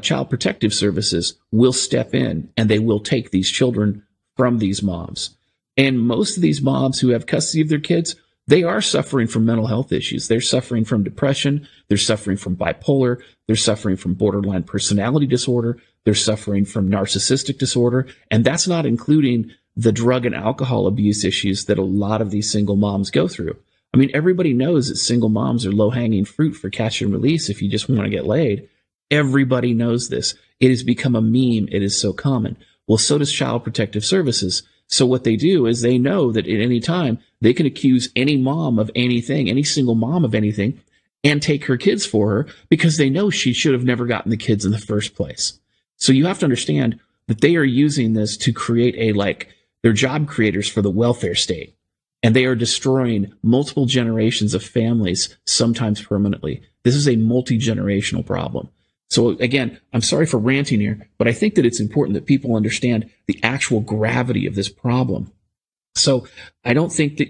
Child Protective Services will step in and they will take these children from these moms. And most of these moms who have custody of their kids, they are suffering from mental health issues. They're suffering from depression. They're suffering from bipolar. They're suffering from borderline personality disorder. They're suffering from narcissistic disorder. And that's not including the drug and alcohol abuse issues that a lot of these single moms go through. I mean, everybody knows that single moms are low-hanging fruit for catch and release if you just want to get laid. Everybody knows this. It has become a meme. It is so common. Well, so does Child Protective Services. So what they do is they know that at any time they can accuse any mom of anything, any single mom of anything, and take her kids for her because they know she should have never gotten the kids in the first place. So you have to understand that they are using this to create they're job creators for the welfare state. And they are destroying multiple generations of families, sometimes permanently. This is a multi-generational problem. So again, I'm sorry for ranting here, but I think that it's important that people understand the actual gravity of this problem. So I don't think that,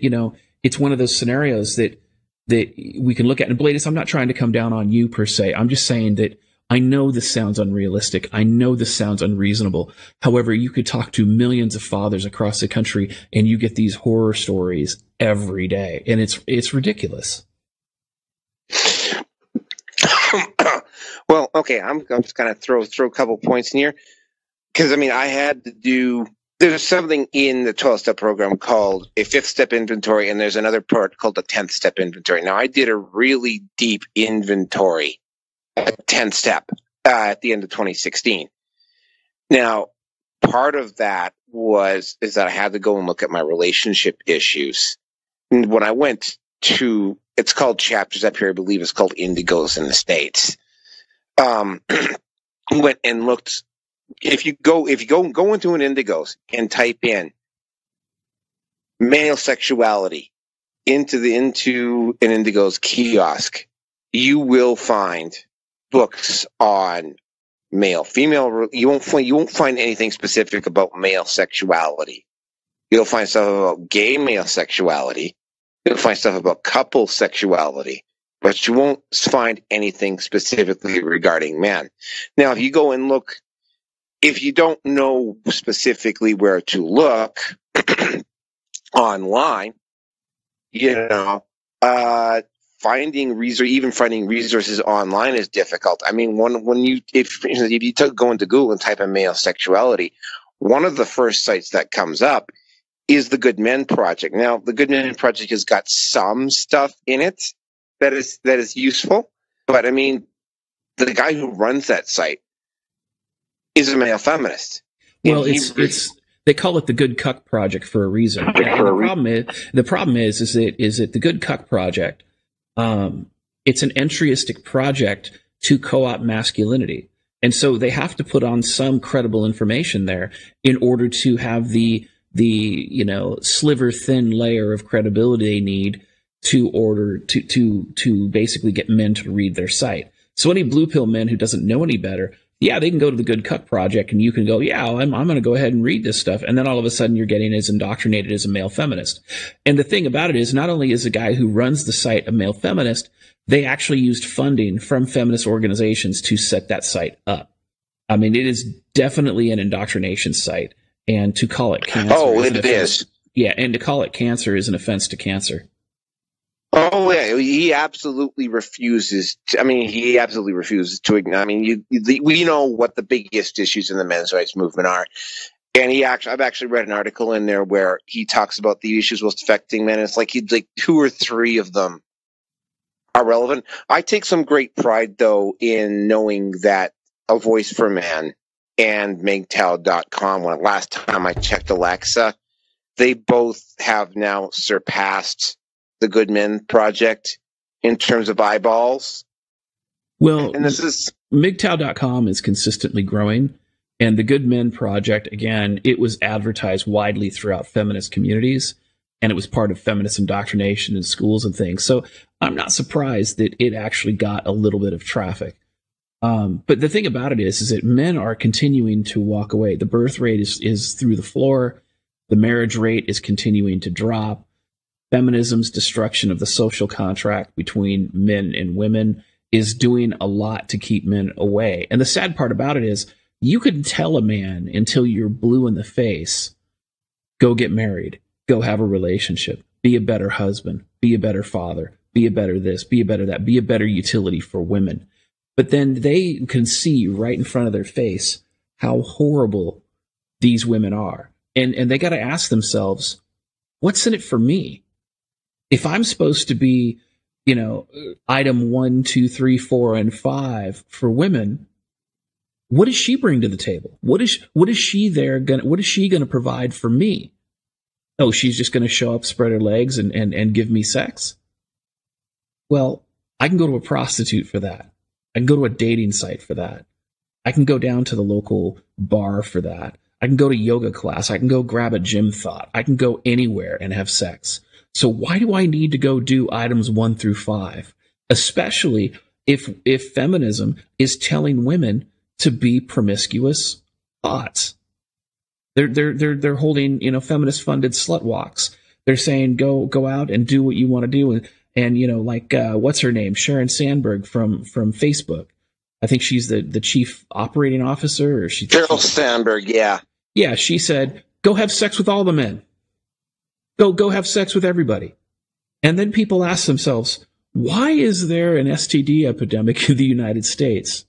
it's one of those scenarios that we can look at. And Bladis, I'm not trying to come down on you per se. I'm just saying that I know this sounds unrealistic. I know this sounds unreasonable. However, you could talk to millions of fathers across the country and you get these horror stories every day. And it's ridiculous. Well, okay, I'm just going to throw a couple points in here because I had to do there's something in the 12-step program called a 5th-step inventory, and there's another part called the 10th-step inventory. Now, I did a really deep inventory at 10th step at the end of 2016. Now, part of that is that I had to go and look at my relationship issues. And when I went to, it's called Chapters up here, I believe it's called Indigos in the States. Went and looked. If you go into an Indigos and type in male sexuality into an Indigos kiosk, you will find books on male, female. You won't find anything specific about male sexuality. You'll find stuff about gay male sexuality. You'll find stuff about couple sexuality, but you won't find anything specifically regarding men. Now, if you go and look, if you don't know specifically where to look online, finding resources online is difficult. I mean, if you go into Google and type in male sexuality, one of the first sites that comes up is the Good Men Project. Now, the Good Men Project has got some stuff in it that is useful, but I mean, the guy who runs that site is a male feminist. Well, they call it the Good Cuck Project for a reason. The problem is that the Good Cuck Project, it's an entryistic project to co-opt masculinity. And so they have to put on some credible information there in order to have the sliver thin layer of credibility they need to basically get men to read their site. So any blue pill men who doesn't know any better, yeah, they can go to the Good Cuck Project and you can go, yeah, I'm going to go ahead and read this stuff. And then all of a sudden you're getting as indoctrinated as a male feminist. And the thing about it is, not only is the guy who runs the site a male feminist, they actually used funding from feminist organizations to set that site up. I mean, it is definitely an indoctrination site. And to call it cancer. Oh, it is. Yeah, and to call it cancer is an offense to cancer. Oh, yeah, he absolutely refuses to ignore. I mean, we know what the biggest issues in the men's rights movement are. And I've actually read an article in there where he talks about the issues most affecting men. It's like 2 or 3 of them are relevant. I take some great pride, though, in knowing that A Voice for Men and MGTOW.com, when last time I checked Alexa, they both have now surpassed the Good Men Project in terms of eyeballs. Well, and MGTOW.com is consistently growing, and the Good Men Project, again, it was advertised widely throughout feminist communities, and it was part of feminist indoctrination in schools and things. So I'm not surprised that it actually got a little bit of traffic. But the thing about it is that men are continuing to walk away. The birth rate is through the floor. The marriage rate is continuing to drop. Feminism's destruction of the social contract between men and women is doing a lot to keep men away. And the sad part about it is you can tell a man until you're blue in the face, go get married, go have a relationship, be a better husband, be a better father, be a better this, be a better that, be a better utility for women. But then they can see right in front of their face how horrible these women are. And they got to ask themselves, what's in it for me? If I'm supposed to be, item 1, 2, 3, 4, and 5 for women, what does she bring to the table? What is she going to provide for me? Oh, she's just going to show up, spread her legs, and give me sex? Well, I can go to a prostitute for that. I can go to a dating site for that. I can go down to the local bar for that. I can go to yoga class. I can go grab a gym thought. I can go anywhere and have sex. So why do I need to go do items 1 through 5? Especially if feminism is telling women to be promiscuous thoughts. They're holding, feminist funded slut walks. They're saying go out and do what you want to do. And what's her name? Sharon Sandberg from Facebook. I think she's the chief operating officer, or Sheryl Sandberg. Yeah. Yeah. She said, go have sex with all the men. Go have sex with everybody. And then people ask themselves, why is there an STD epidemic in the United States?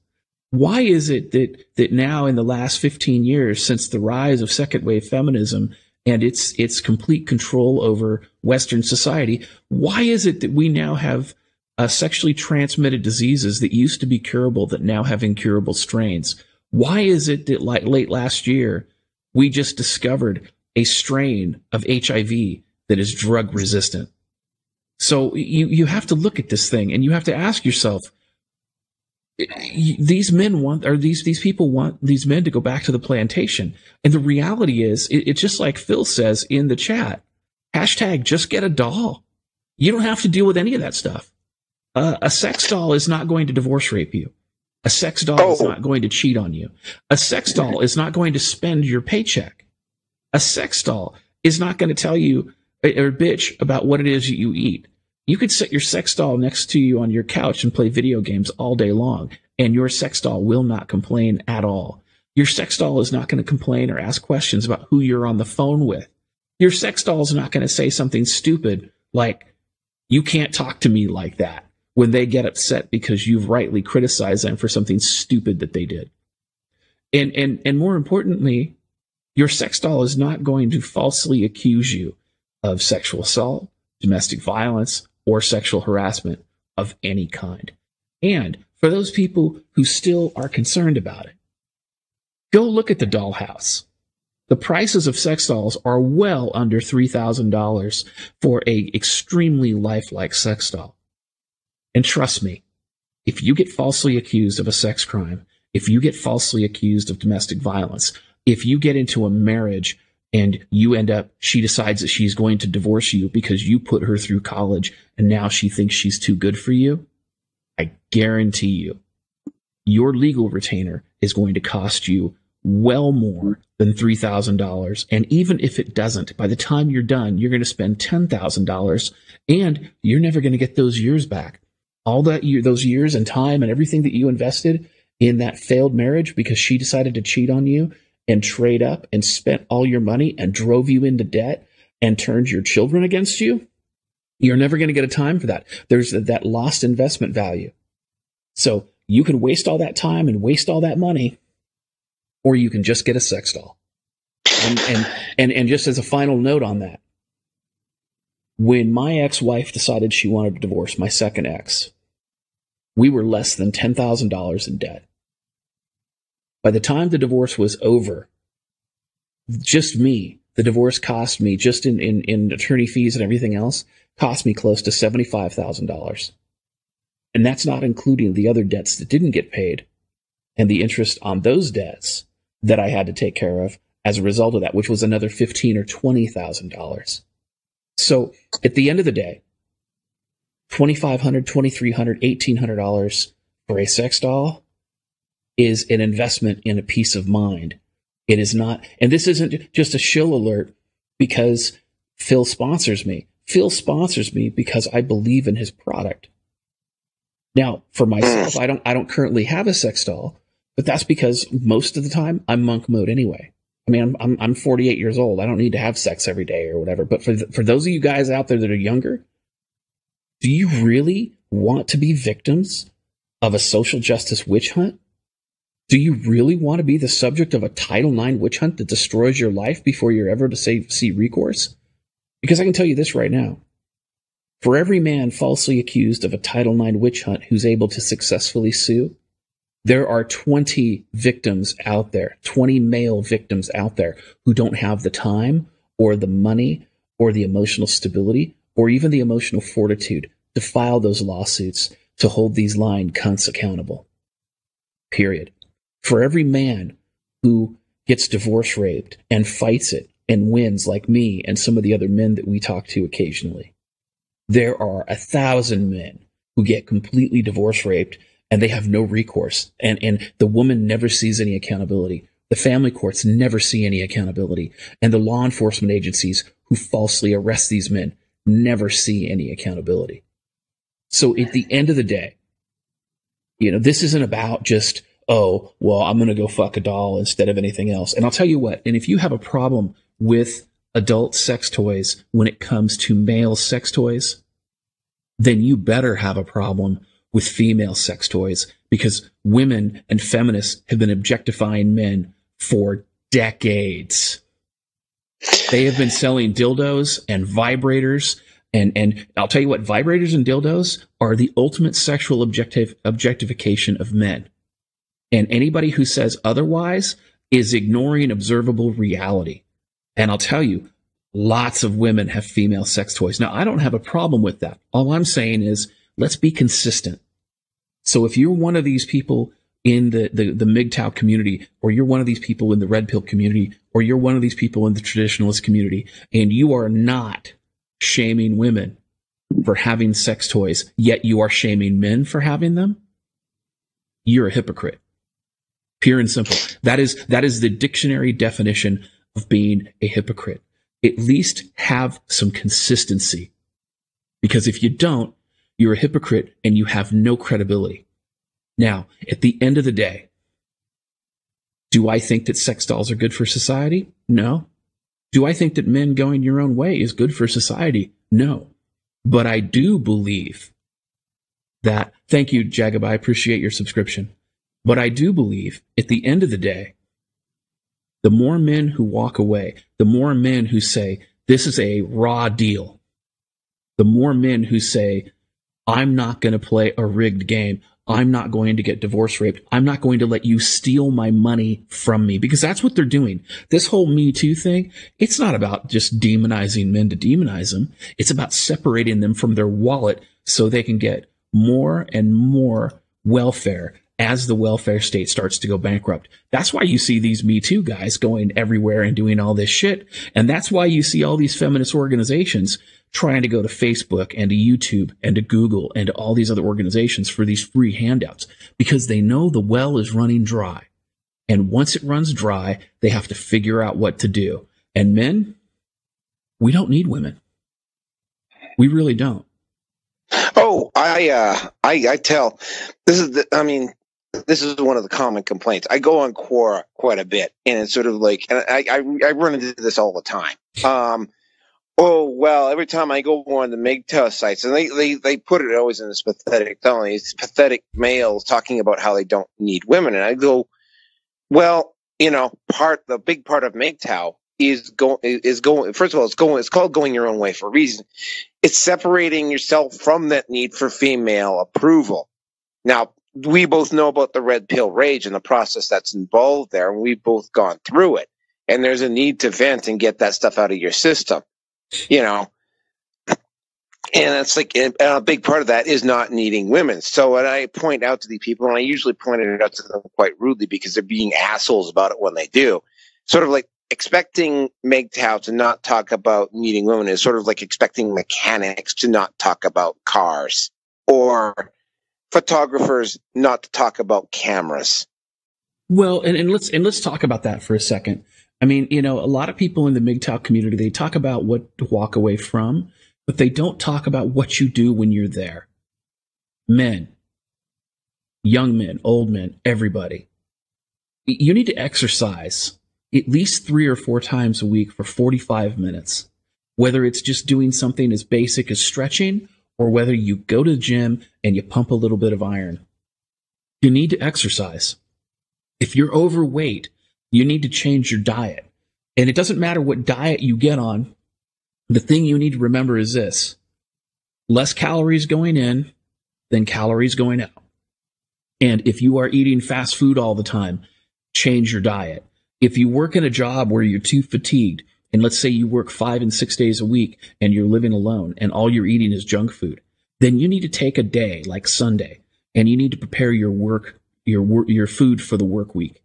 Why is it that now in the last 15 years, since the rise of second wave feminism and its complete control over Western society, why is it that we now have sexually transmitted diseases that used to be curable that now have incurable strains? Why is it that late last year, we just discovered a strain of HIV that is drug resistant? So you have to look at this thing and you have to ask yourself, these men want, or these people want these men to go back to the plantation. And the reality is, it's just like Phil says in the chat, hashtag just get a doll. You don't have to deal with any of that stuff. A sex doll is not going to divorce rape you. A sex doll is not going to cheat on you. A sex doll is not going to spend your paycheck. A sex doll is not going to tell you or bitch about what it is you eat. You could set your sex doll next to you on your couch and play video games all day long, and your sex doll will not complain at all. Your sex doll is not going to complain or ask questions about who you're on the phone with. Your sex doll is not going to say something stupid like, you can't talk to me like that, when they get upset because you've rightly criticized them for something stupid that they did. And more importantly, your sex doll is not going to falsely accuse you of sexual assault, domestic violence, or sexual harassment of any kind. And for those people who still are concerned about it, go look at the dollhouse. The prices of sex dolls are well under $3,000 for a extremely lifelike sex doll. And trust me, if you get falsely accused of a sex crime, if you get falsely accused of domestic violence, if you get into a marriage and you end up, she decides that she's going to divorce you because you put her through college and now she thinks she's too good for you, I guarantee you, your legal retainer is going to cost you well more than $3,000. And even if it doesn't, by the time you're done, you're going to spend $10,000 and you're never going to get those years back. All that those years and time and everything that you invested in that failed marriage because she decided to cheat on you and trade up and spent all your money and drove you into debt and turned your children against you, you're never going to get a time for that. There's that lost investment value. So you can waste all that time and waste all that money, or you can just get a sex doll. And just as a final note on that, when my ex-wife decided she wanted to divorce my second ex, we were less than $10,000 in debt. By the time the divorce was over, just me, the divorce cost me, just in attorney fees and everything else, cost me close to $75,000. And that's not including the other debts that didn't get paid and the interest on those debts that I had to take care of as a result of that, which was another $15,000 or $20,000. So at the end of the day, $2,500, $2,300, $1,800 for a sex doll is an investment in a peace of mind. It is not, and this isn't just a shill alert because Phil sponsors me. Phil sponsors me because I believe in his product. Now, for myself, I don't currently have a sex doll, but that's because most of the time I'm monk mode anyway. I mean, I'm 48 years old. I don't need to have sex every day or whatever. But for those of you guys out there that are younger, do you really want to be victims of a social justice witch hunt? Do you really want to be the subject of a Title IX witch hunt that destroys your life before you're ever to see recourse? Because I can tell you this right now. For every man falsely accused of a Title IX witch hunt who's able to successfully sue, there are 20 victims out there, 20 male victims out there who don't have the time or the money or the emotional stability or even the emotional fortitude to file those lawsuits to hold these lying cunts accountable. Period. For every man who gets divorce raped and fights it and wins like me and some of the other men that we talk to occasionally, there are 1,000 men who get completely divorce raped and they have no recourse. And the woman never sees any accountability. The family courts never see any accountability. And the law enforcement agencies who falsely arrest these men never see any accountability. So at the end of the day, this isn't about just, oh, well, I'm going to go fuck a doll instead of anything else. And I'll tell you what, and if you have a problem with adult sex toys when it comes to male sex toys, then you better have a problem with female sex toys, because women and feminists have been objectifying men for decades. They have been selling dildos and vibrators. And I'll tell you what, vibrators and dildos are the ultimate sexual objectification of men. And anybody who says otherwise is ignoring observable reality. And I'll tell you, lots of women have female sex toys. Now, I don't have a problem with that. All I'm saying is, let's be consistent. So if you're one of these people in the MGTOW community, or you're one of these people in the red pill community, or you're one of these people in the traditionalist community, and you are not shaming women for having sex toys, yet you are shaming men for having them, you're a hypocrite. Pure and simple. That is the dictionary definition of being a hypocrite. At least have some consistency. Because if you don't, you're a hypocrite and you have no credibility. Now, at the end of the day, do I think that sex dolls are good for society? No. Do I think that men going your own way is good for society? No. But I do believe that, thank you, Jagab, I appreciate your subscription. But I do believe at the end of the day, the more men who walk away, the more men who say, this is a raw deal, the more men who say, I'm not going to play a rigged game. I'm not going to get divorce raped. I'm not going to let you steal my money from me, because that's what they're doing. This whole Me Too thing, it's not about just demonizing men to demonize them. It's about separating them from their wallet so they can get more and more welfare as the welfare state starts to go bankrupt. That's why you see these Me Too guys going everywhere and doing all this shit. And that's why you see all these feminist organizations trying to go to Facebook and to YouTube and to Google and to all these other organizations for these free handouts, because they know the well is running dry. And once it runs dry, they have to figure out what to do. And men, we don't need women. We really don't. Oh, I tell, this is one of the common complaints. I go on Quora quite a bit, and it's sort of like, and I run into this all the time. Oh, well, every time I go on the MGTOW sites, and they put it always in this pathetic tone, these pathetic males talking about how they don't need women. And I go, well, the big part of MGTOW is going, first of all, it's called going your own way for a reason. It's separating yourself from that need for female approval. Now, we both know about the red pill rage and the process that's involved there, and we've both gone through it. And there's a need to vent and get that stuff out of your system. And it's like a big part of that is not needing women. So what I point out to the people, and I usually point it out to them quite rudely because they're being assholes about it when they do, sort of like expecting MGTOW to not talk about needing women is sort of like expecting mechanics to not talk about cars, or photographers not to talk about cameras. Well, and let's talk about that for a second. I mean, a lot of people in the MGTOW community, they talk about what to walk away from, but they don't talk about what you do when you're there. Men, young men, old men, everybody. You need to exercise at least 3 or 4 times a week for 45 minutes, whether it's just doing something as basic as stretching, or whether you go to the gym and you pump a little bit of iron. You need to exercise. If you're overweight, you need to change your diet. And it doesn't matter what diet you get on. The thing you need to remember is this: less calories going in than calories going out. And if you are eating fast food all the time, change your diet. If you work in a job where you're too fatigued, and let's say you work 5 and 6 days a week and you're living alone and all you're eating is junk food, then you need to take a day like Sunday and you need to prepare your food for the work week.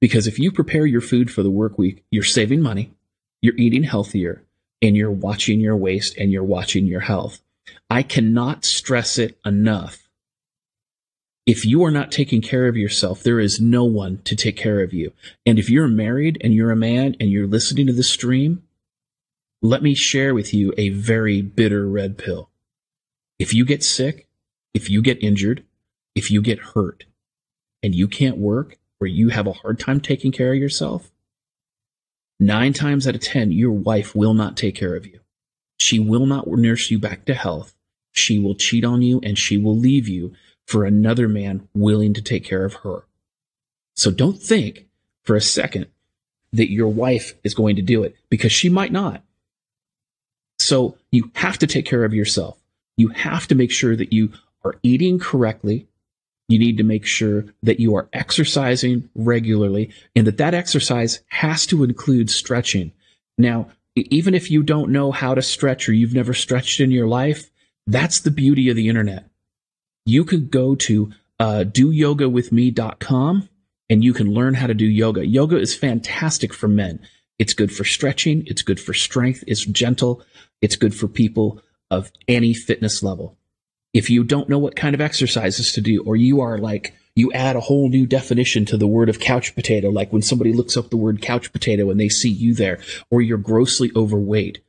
Because if you prepare your food for the work week, you're saving money, you're eating healthier, and you're watching your waist and you're watching your health. I cannot stress it enough. If you are not taking care of yourself, there is no one to take care of you. And if you're married and you're a man and you're listening to this stream, let me share with you a very bitter red pill. If you get sick, if you get injured, if you get hurt, and you can't work, or you have a hard time taking care of yourself, 9 times out of 10, your wife will not take care of you. She will not nurse you back to health. She will cheat on you and she will leave you for another man willing to take care of her. So don't think for a second that your wife is going to do it, because she might not. So you have to take care of yourself. You have to make sure that you are eating correctly. You need to make sure that you are exercising regularly, and that exercise has to include stretching. Now, even if you don't know how to stretch or you've never stretched in your life, that's the beauty of the internet. You could go to doyogawithme.com and you can learn how to do yoga. Yoga is fantastic for men. It's good for stretching. It's good for strength. It's gentle. It's good for people of any fitness level. If you don't know what kind of exercises to do, or you are like, you add a whole new definition to the word of couch potato, like when somebody looks up the word couch potato and they see you there, or you're grossly overweight,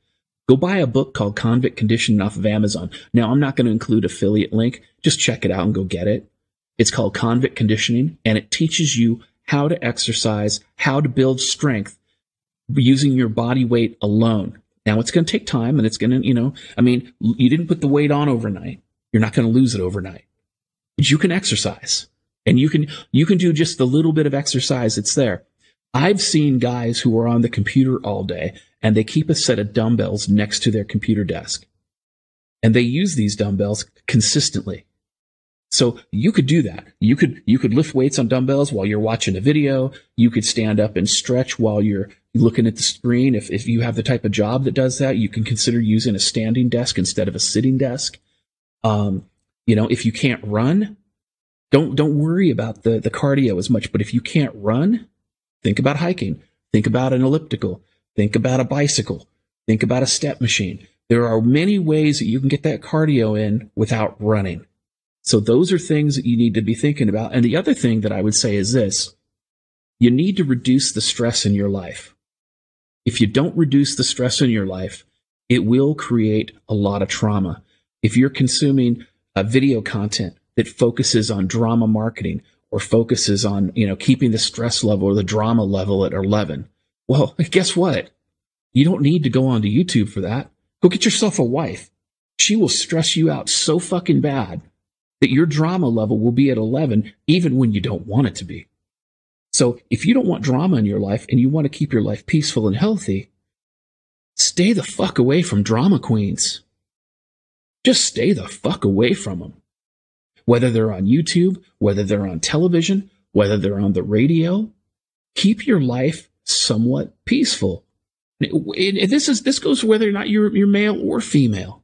go buy a book called Convict Conditioning off of Amazon. Now, I'm not going to include affiliate link. Just check it out and go get it. It's called Convict Conditioning, and it teaches you how to exercise, how to build strength using your body weight alone. Now, it's going to take time, and it's going to, you didn't put the weight on overnight. You're not going to lose it overnight. But you can exercise, and you can do just the little bit of exercise that's there. I've seen guys who are on the computer all day, and they keep a set of dumbbells next to their computer desk, and they use these dumbbells consistently. So you could do that. You could lift weights on dumbbells while you're watching a video. You could stand up and stretch while you're looking at the screen. If you have the type of job that does that, you can consider using a standing desk instead of a sitting desk. If you can't run, don't worry about the cardio as much. But if you can't run, think about hiking. Think about an elliptical. Think about a bicycle. Think about a step machine. There are many ways that you can get that cardio in without running. So those are things that you need to be thinking about. And the other thing that I would say is this: you need to reduce the stress in your life. If you don't reduce the stress in your life, it will create a lot of trauma. If you're consuming video content that focuses on drama marketing or focuses on, keeping the stress level or the drama level at 11, well, guess what? You don't need to go onto YouTube for that. Go get yourself a wife. She will stress you out so fucking bad that your drama level will be at 11 even when you don't want it to be. So if you don't want drama in your life and you want to keep your life peaceful and healthy, stay the fuck away from drama queens. Just stay the fuck away from them. Whether they're on YouTube, whether they're on television, whether they're on the radio, keep your life somewhat peaceful. This goes whether or not you're male or female,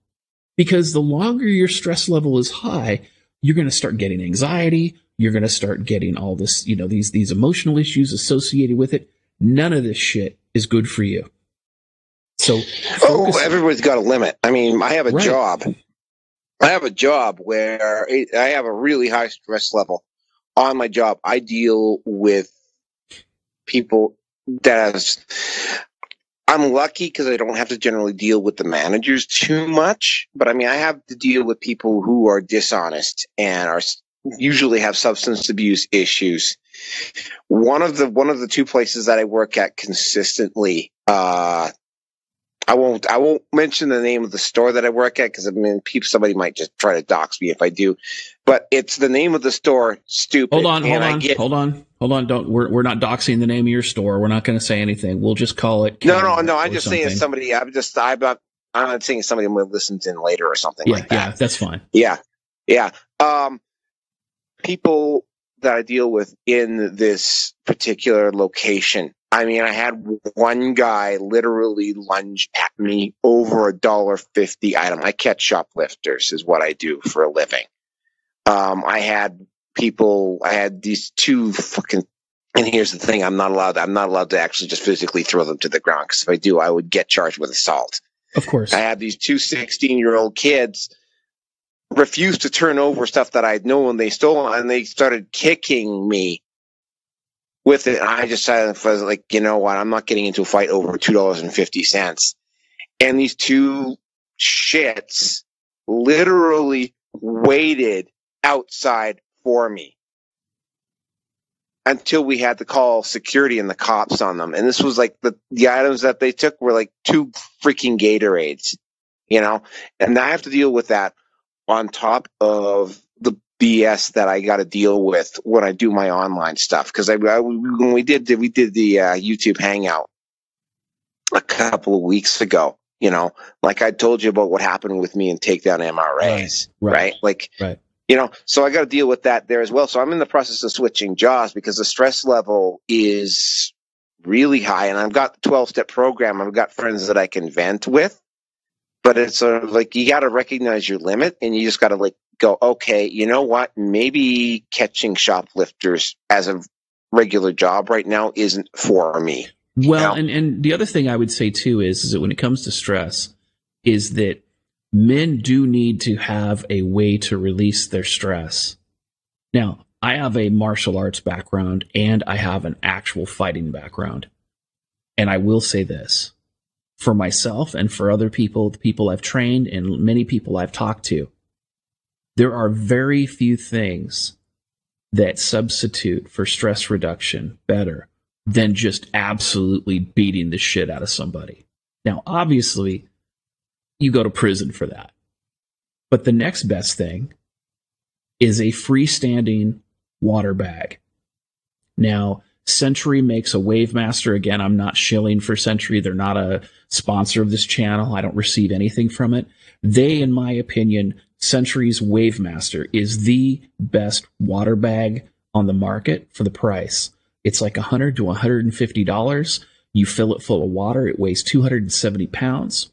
because the longer your stress level is high, you're going to start getting anxiety. You're going to start getting all this, these emotional issues associated with it. None of this shit is good for you. So, everybody's got a limit. I mean, I have a job. I have a job where I have a really high stress level on my job. I deal with people I'm lucky because I don't have to generally deal with the managers too much, but I have to deal with people who are dishonest and usually have substance abuse issues. One of the two places that I work at consistently, I won't mention the name of the store that I work at because somebody might just try to dox me if I do. But it's the name of the store. Stupid. Hold on. We're not doxing the name of your store. We're not going to say anything. We'll just call it. No. I'm just saying somebody. I'm not saying somebody will listen in later or something like that. Yeah, that's fine. Yeah. People that I deal with in this particular location. I had one guy literally lunge at me over $1.50 item. I catch shoplifters is what I do for a living. I had these two fucking, and here's the thing, I'm not allowed to actually just physically throw them to the ground, because if I do, I would get charged with assault. Of course. I had these two 16-year-old kids refuse to turn over stuff that I'd known they stole, and they started kicking me with it. And I just was like, you know what? I'm not getting into a fight over $2.50. And these two shits literally waited outside for me until we had to call security and the cops on them. And this was like the items that they took were like 2 freaking Gatorades, and I have to deal with that on top of the BS that I got to deal with when I do my online stuff. Because when we did the YouTube Hangout a couple of weeks ago, you know, like I told you about what happened with me in Takedown MRAs, right? Like, you know, so I got to deal with that there as well. So I'm in the process of switching jobs because the stress level is really high, and I've got the 12-step program. I've got friends that I can vent with, but it's sort of like you got to recognize your limit, and you just got to like go, okay, you know what? Maybe catching shoplifters as a regular job right now isn't for me. Well, and the other thing I would say too is that when it comes to stress, is that men do need to have a way to release their stress. Now, I have a martial arts background and I have an actual fighting background. And I will say this, for myself and for other people, the people I've trained and many people I've talked to, there are very few things that substitute for stress reduction better than just absolutely beating the shit out of somebody. Now, obviously, you go to prison for that. But the next best thing is a freestanding water bag. Now, Century makes a Wavemaster. Again, I'm not shilling for Century. They're not a sponsor of this channel. I don't receive anything from it. They, in my opinion, Century's Wavemaster is the best water bag on the market for the price. It's like $100 to $150. You fill it full of water. It weighs 270 pounds.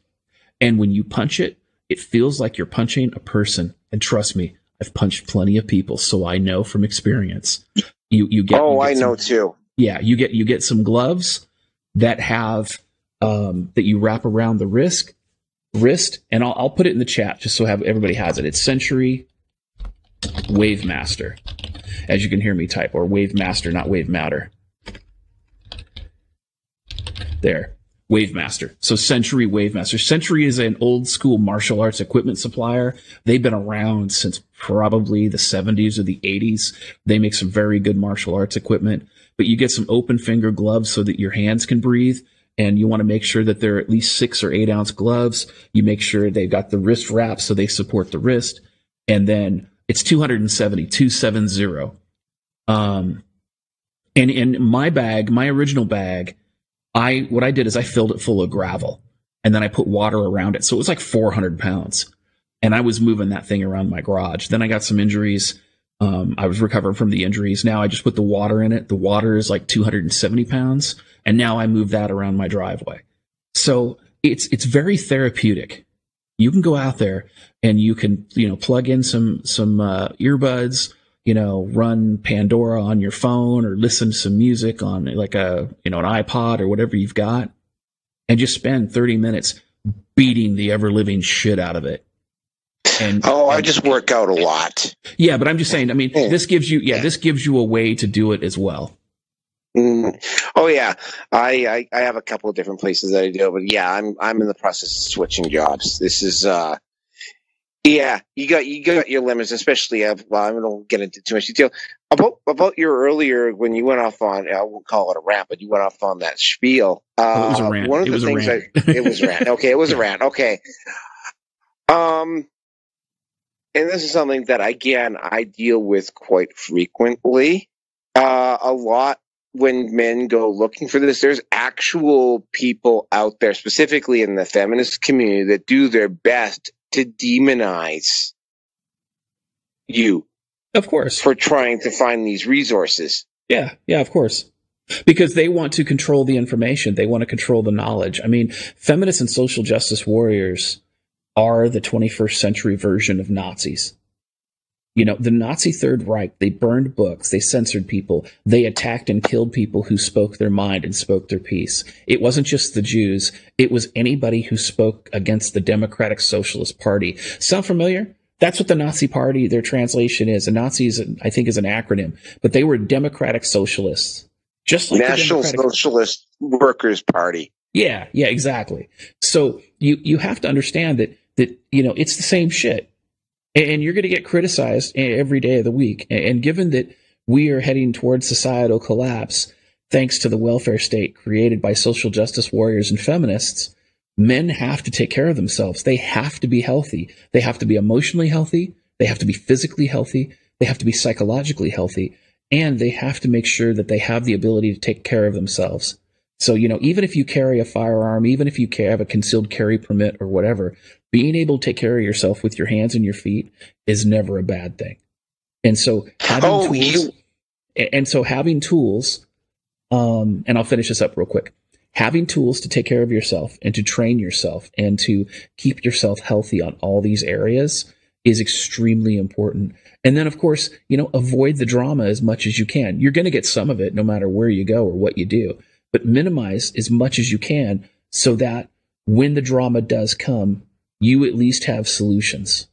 And when you punch it, it feels like you're punching a person. And trust me, I've punched plenty of people, so I know from experience. You get. Oh, I know too. Yeah, you get some gloves that have that you wrap around the wrist, and I'll put it in the chat just so everybody has it. It's Century Wavemaster, as you can hear me type, or Wavemaster, not Wavematter. There. Wavemaster. So Century Wavemaster. Century is an old school martial arts equipment supplier. They've been around since probably the 70s or the 80s. They make some very good martial arts equipment, but you get some open finger gloves so that your hands can breathe. And you want to make sure that they're at least 6 or 8 ounce gloves. You make sure they've got the wrist wrap so they support the wrist. And then it's 270. And in my bag, my original bag, what I did is I filled it full of gravel and then I put water around it. So it was like 400 pounds and I was moving that thing around my garage. Then I got some injuries. I was recovering from the injuries. Now I just put the water in it. The water is like 270 pounds. And now I move that around my driveway. So it's very therapeutic. You can go out there and you can, plug in some earbuds, run Pandora on your phone or listen to some music on like an iPod or whatever you've got, and just spend 30 minutes beating the ever living shit out of it. I just work out a lot. Yeah, but I'm just saying, this gives you a way to do it as well. Oh yeah, I have a couple of different places that I do, but yeah, I'm in the process of switching jobs. This is yeah, you got your limits, especially. I don't get into too much detail about your earlier when you went off on. I won't call it a rant, but you went off on that spiel. It was a rant. One of the things it was a rant. Okay, it was a rant. Okay. And this is something that again I deal with quite frequently. A lot when men go looking for this. There's actual people out there, specifically in the feminist community, that do their best to demonize you, of course, for trying to find these resources. Yeah, of course, because they want to control the information. They want to control the knowledge. Feminists and social justice warriors are the 21st century version of Nazis. The Nazi Third Reich, they burned books, they censored people, they attacked and killed people who spoke their mind and spoke their piece. It wasn't just the Jews, it was anybody who spoke against the Democratic Socialist Party. Sound familiar? That's what the Nazi Party, their translation is. A Nazi is, I think, is an acronym, but they were Democratic Socialists. Just like National Socialist Workers' Party. Yeah, exactly. So you have to understand that it's the same shit. And you're going to get criticized every day of the week. And given that we are heading towards societal collapse, thanks to the welfare state created by social justice warriors and feminists, men have to take care of themselves. They have to be healthy. They have to be emotionally healthy. They have to be physically healthy. they have to be psychologically healthy, and they have to make sure that they have the ability to take care of themselves. So, even if you carry a firearm, even if you have a concealed carry permit or whatever, being able to take care of yourself with your hands and your feet is never a bad thing. And so having tools, and I'll finish this up real quick. Having tools to take care of yourself and to train yourself and to keep yourself healthy on all these areas is extremely important. And then, of course, avoid the drama as much as you can. You're going to get some of it no matter where you go or what you do, but minimize as much as you can so that when the drama does come, you at least have solutions.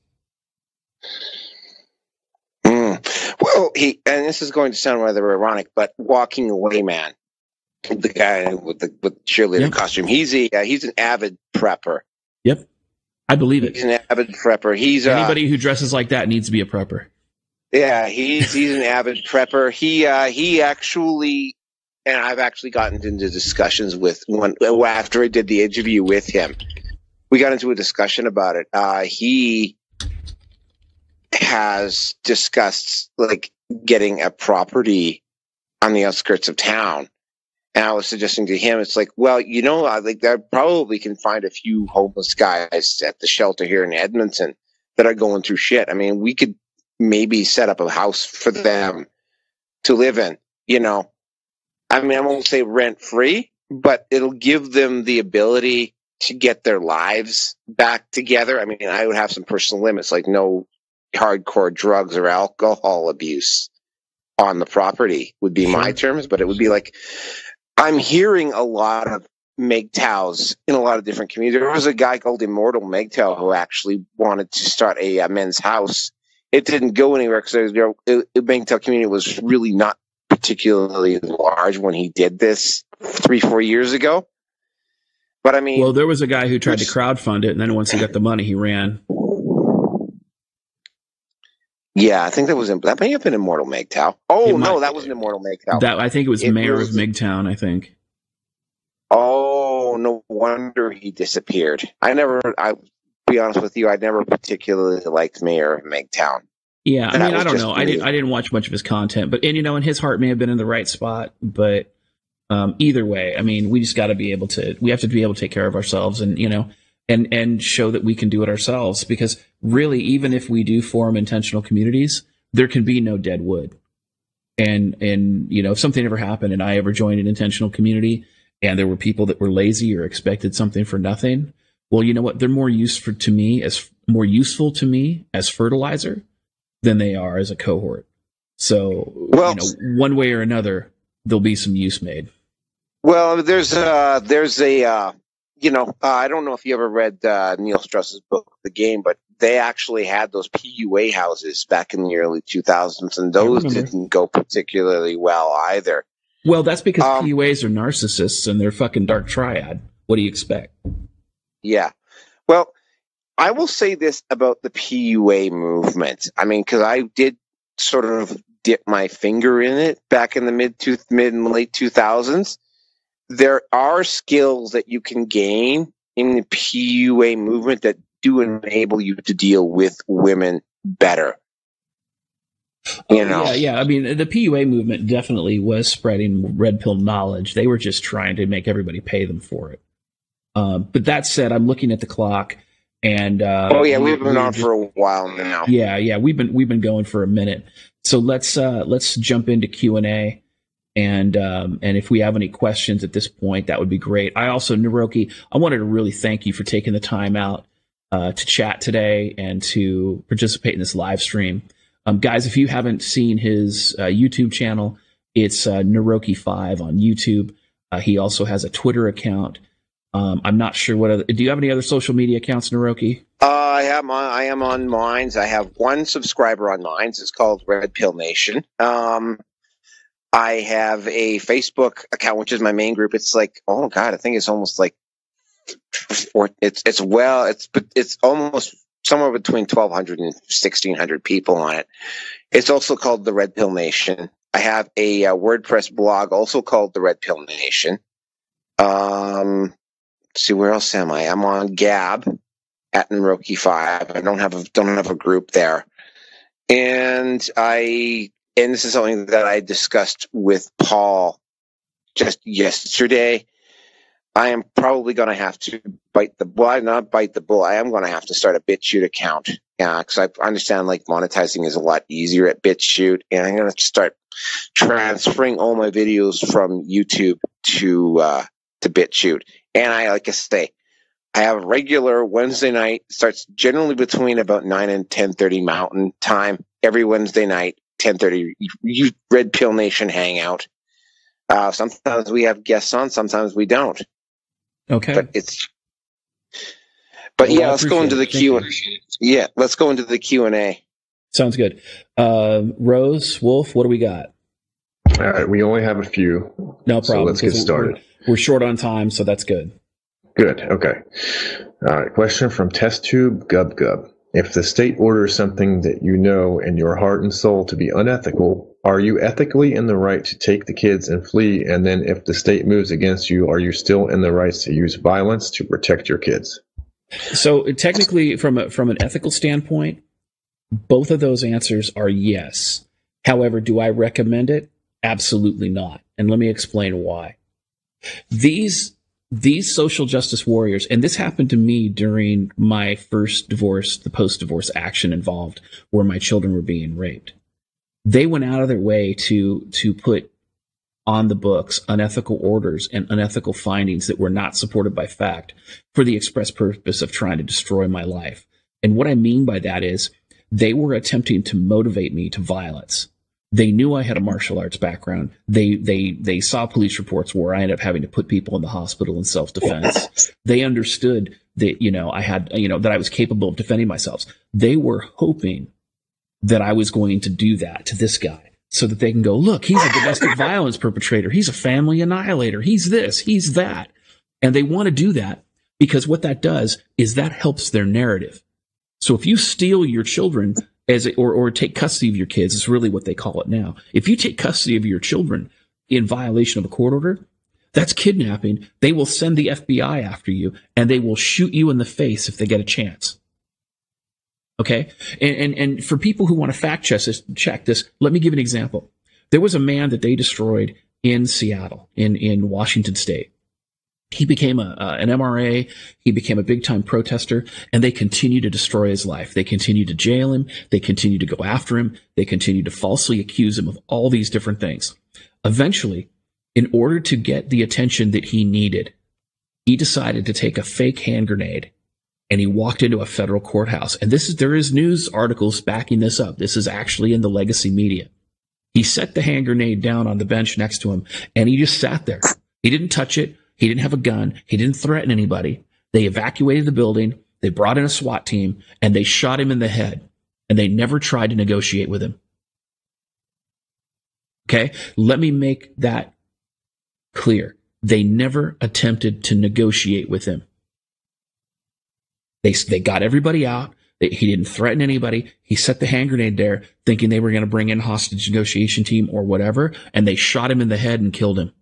Well, and this is going to sound rather ironic, but Walking Away Man, the guy with the cheerleader costume, he's an avid prepper. Yep, I believe it. He's an avid prepper. Anybody who dresses like that needs to be a prepper. Yeah, he's an avid prepper. He actually, and I've actually gotten into discussions with after I did the interview with him. We got into a discussion about it. He has discussed like getting a property on the outskirts of town, and I was suggesting to him, it's like, well, I probably can find a few homeless guys at the shelter here in Edmonton that are going through shit. I mean, we could maybe set up a house for them to live in. I mean, I won't say rent free, but it'll give them the ability to get their lives back together. I mean, I would have some personal limits, like no hardcore drugs or alcohol abuse on the property would be my terms, but it would be like, I'm hearing a lot of MGTOWs in a lot of different communities. There was a guy called Immortal MGTOW who actually wanted to start a men's house. It didn't go anywhere because the MGTOW community was really not particularly large when he did this 3-4 years ago. But I mean, well, there was a guy who tried to crowdfund it, and then once he got the money, he ran. Yeah, I think that may have been Immortal MGTOW. Oh, no, that wasn't Immortal MGTOW. I think it was Mayor of MGTOwn, I think. Oh, no wonder he disappeared. I'll be honest with you, I never particularly liked Mayor of MGTOwn. Yeah, I mean, I don't know. I didn't watch much of his content, but and his heart may have been in the right spot, but either way, I mean, we just got to be able to. We have to be able to take care of ourselves, and and show that we can do it ourselves. Because really, even if we do form intentional communities, there can be no dead wood. And if something ever happened and I ever joined an intentional community, and there were people that were lazy or expected something for nothing, well, you know what? They're more useful to me as fertilizer than they are as a cohort. So, one way or another, there'll be some use made. Well, there's a I don't know if you ever read Neil Strauss's book, The Game, but they actually had those PUA houses back in the early 2000s, and those didn't go particularly well either. Well, that's because PUAs are narcissists and they're fucking dark triad. What do you expect? Yeah. Well, I will say this about the PUA movement. I mean, because I did sort of dip my finger in it back in the mid and late 2000s. There are skills that you can gain in the PUA movement that do enable you to deal with women better. Yeah. I mean, the PUA movement definitely was spreading red pill knowledge. They were just trying to make everybody pay them for it. But that said, I'm looking at the clock, and we've been on for a while now. Yeah, we've been going for a minute. So let's jump into Q&A. And if we have any questions at this point, that would be great. I also, Neroke, I wanted to really thank you for taking the time out to chat today and to participate in this live stream. Guys, if you haven't seen his YouTube channel, it's Neroke5 on YouTube. He also has a Twitter account. I'm not sure what other. Do you have any other social media accounts, Neroke? I am on Minds. I have one subscriber on Minds. It's called Red Pill Nation. I have a Facebook account, which is my main group. It's like, oh God, I think it's almost like, it's almost somewhere between 1,200 and 1,600 people on it. It's also called the Red Pill Nation. I have a WordPress blog also called the Red Pill Nation. Let's see, where else am I? I'm on Gab at Neroke5. I don't have a group there. And this is something that I discussed with Paul just yesterday. I am probably going to have to not bite the bullet. I am going to have to start a Bitchute account. Yeah, because I understand like monetizing is a lot easier at Bitchute, and I'm going to start transferring all my videos from YouTube to Bitchute. And like I say, I have a regular Wednesday night, starts generally between about 9 and 10:30 Mountain Time every Wednesday night, 10:30. You Red Pill Nation hangout. Sometimes we have guests on, sometimes we don't. Okay. But yeah, let's go into the Q. Yeah, let's go into the Q&A. Sounds good. Rose, Wolf, what do we got? All right, we only have a few. No problem. So let's get started. We're short on time, so that's good. Good. Okay. All right. Question from TestTube Gub. If the state orders something that you know in your heart and soul to be unethical, are you ethically in the right to take the kids and flee? And then if the state moves against you, are you still in the rights to use violence to protect your kids? So technically, from an ethical standpoint, both of those answers are yes. However, do I recommend it? Absolutely not. And let me explain why. These social justice warriors, and this happened to me during my first divorce, the post-divorce action involved, where my children were being raped. They went out of their way to put on the books unethical orders and unethical findings that were not supported by fact for the express purpose of trying to destroy my life. And what I mean by that is they were attempting to motivate me to violence. They knew I had a martial arts background. They saw police reports where I ended up having to put people in the hospital in self-defense. They understood that, I had, that I was capable of defending myself. They were hoping that I was going to do that to this guy so that they can go, look, he's a domestic violence perpetrator. He's a family annihilator. He's this, he's that. And they want to do that because what that does is that helps their narrative. So if you steal your children or take custody of your kids, is really what they call it now. If you take custody of your children in violation of a court order, that's kidnapping. They will send the FBI after you, and they will shoot you in the face if they get a chance. Okay? And for people who want to fact check this, let me give an example. There was a man that they destroyed in Seattle, in Washington State. He became an MRA. He became a big-time protester, and they continue to destroy his life. They continue to jail him. They continue to go after him. They continue to falsely accuse him of all these different things. Eventually, in order to get the attention that he needed, he decided to take a fake hand grenade, and he walked into a federal courthouse. And there is news articles backing this up. This is actually in the legacy media. He set the hand grenade down on the bench next to him, and he just sat there. He didn't touch it. He didn't have a gun. He didn't threaten anybody. They evacuated the building. They brought in a SWAT team, and they shot him in the head. And they never tried to negotiate with him. Okay? Let me make that clear. They never attempted to negotiate with him. They got everybody out. He didn't threaten anybody. He set the hand grenade there, thinking they were going to bring in a hostage negotiation team or whatever, and they shot him in the head and killed him.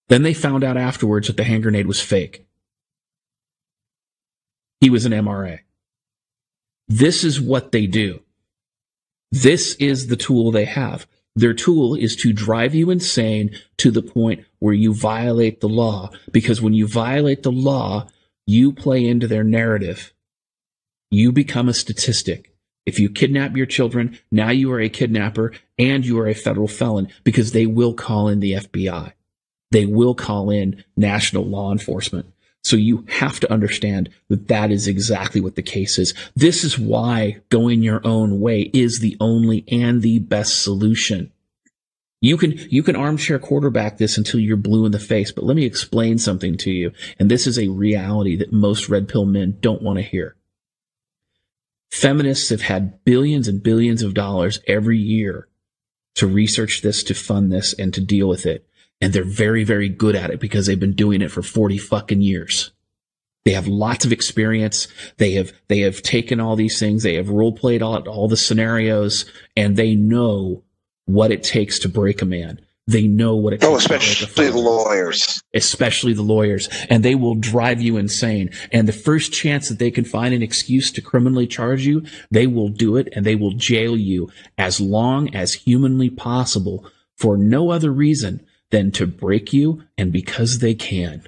Then they found out afterwards that the hand grenade was fake. He was an MRA. This is what they do. This is the tool they have. Their tool is to drive you insane to the point where you violate the law. Because when you violate the law, you play into their narrative. You become a statistic. If you kidnap your children, now you are a kidnapper and you are a federal felon because they will call in the FBI. They will call in national law enforcement. So you have to understand that that is exactly what the case is. This is why going your own way is the only and the best solution. You can armchair quarterback this until you're blue in the face, but let me explain something to you. And this is a reality that most red pill men don't want to hear. Feminists have had billions and billions of dollars every year to research this, to fund this, and to deal with it. And they're very, very good at it because they've been doing it for 40 fucking years. They have lots of experience. They have taken all these things. They have role played all the scenarios, and they know what it takes to break a man. They know what it takes to break a especially the father. lawyers. Especially the lawyers, and they will drive you insane. And the first chance that they can find an excuse to criminally charge you, they will do it, and they will jail you as long as humanly possible for no other reason than to break you, and because they can.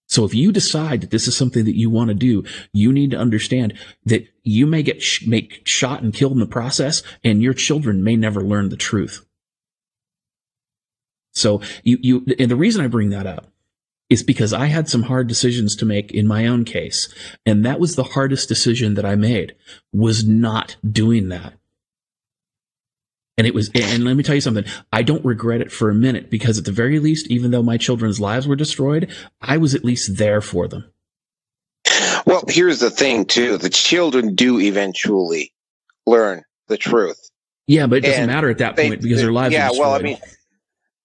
So if you decide that this is something that you want to do, you need to understand that you may get shot and killed in the process, and your children may never learn the truth. So and the reason I bring that up is because I had some hard decisions to make in my own case. And that was the hardest decision that I made, was not doing that. And let me tell you something, I don't regret it for a minute, because at the very least, even though my children's lives were destroyed, I was at least there for them. Well, here's the thing too. The children do eventually learn the truth. Yeah, but it doesn't matter at that point, because their lives are destroyed.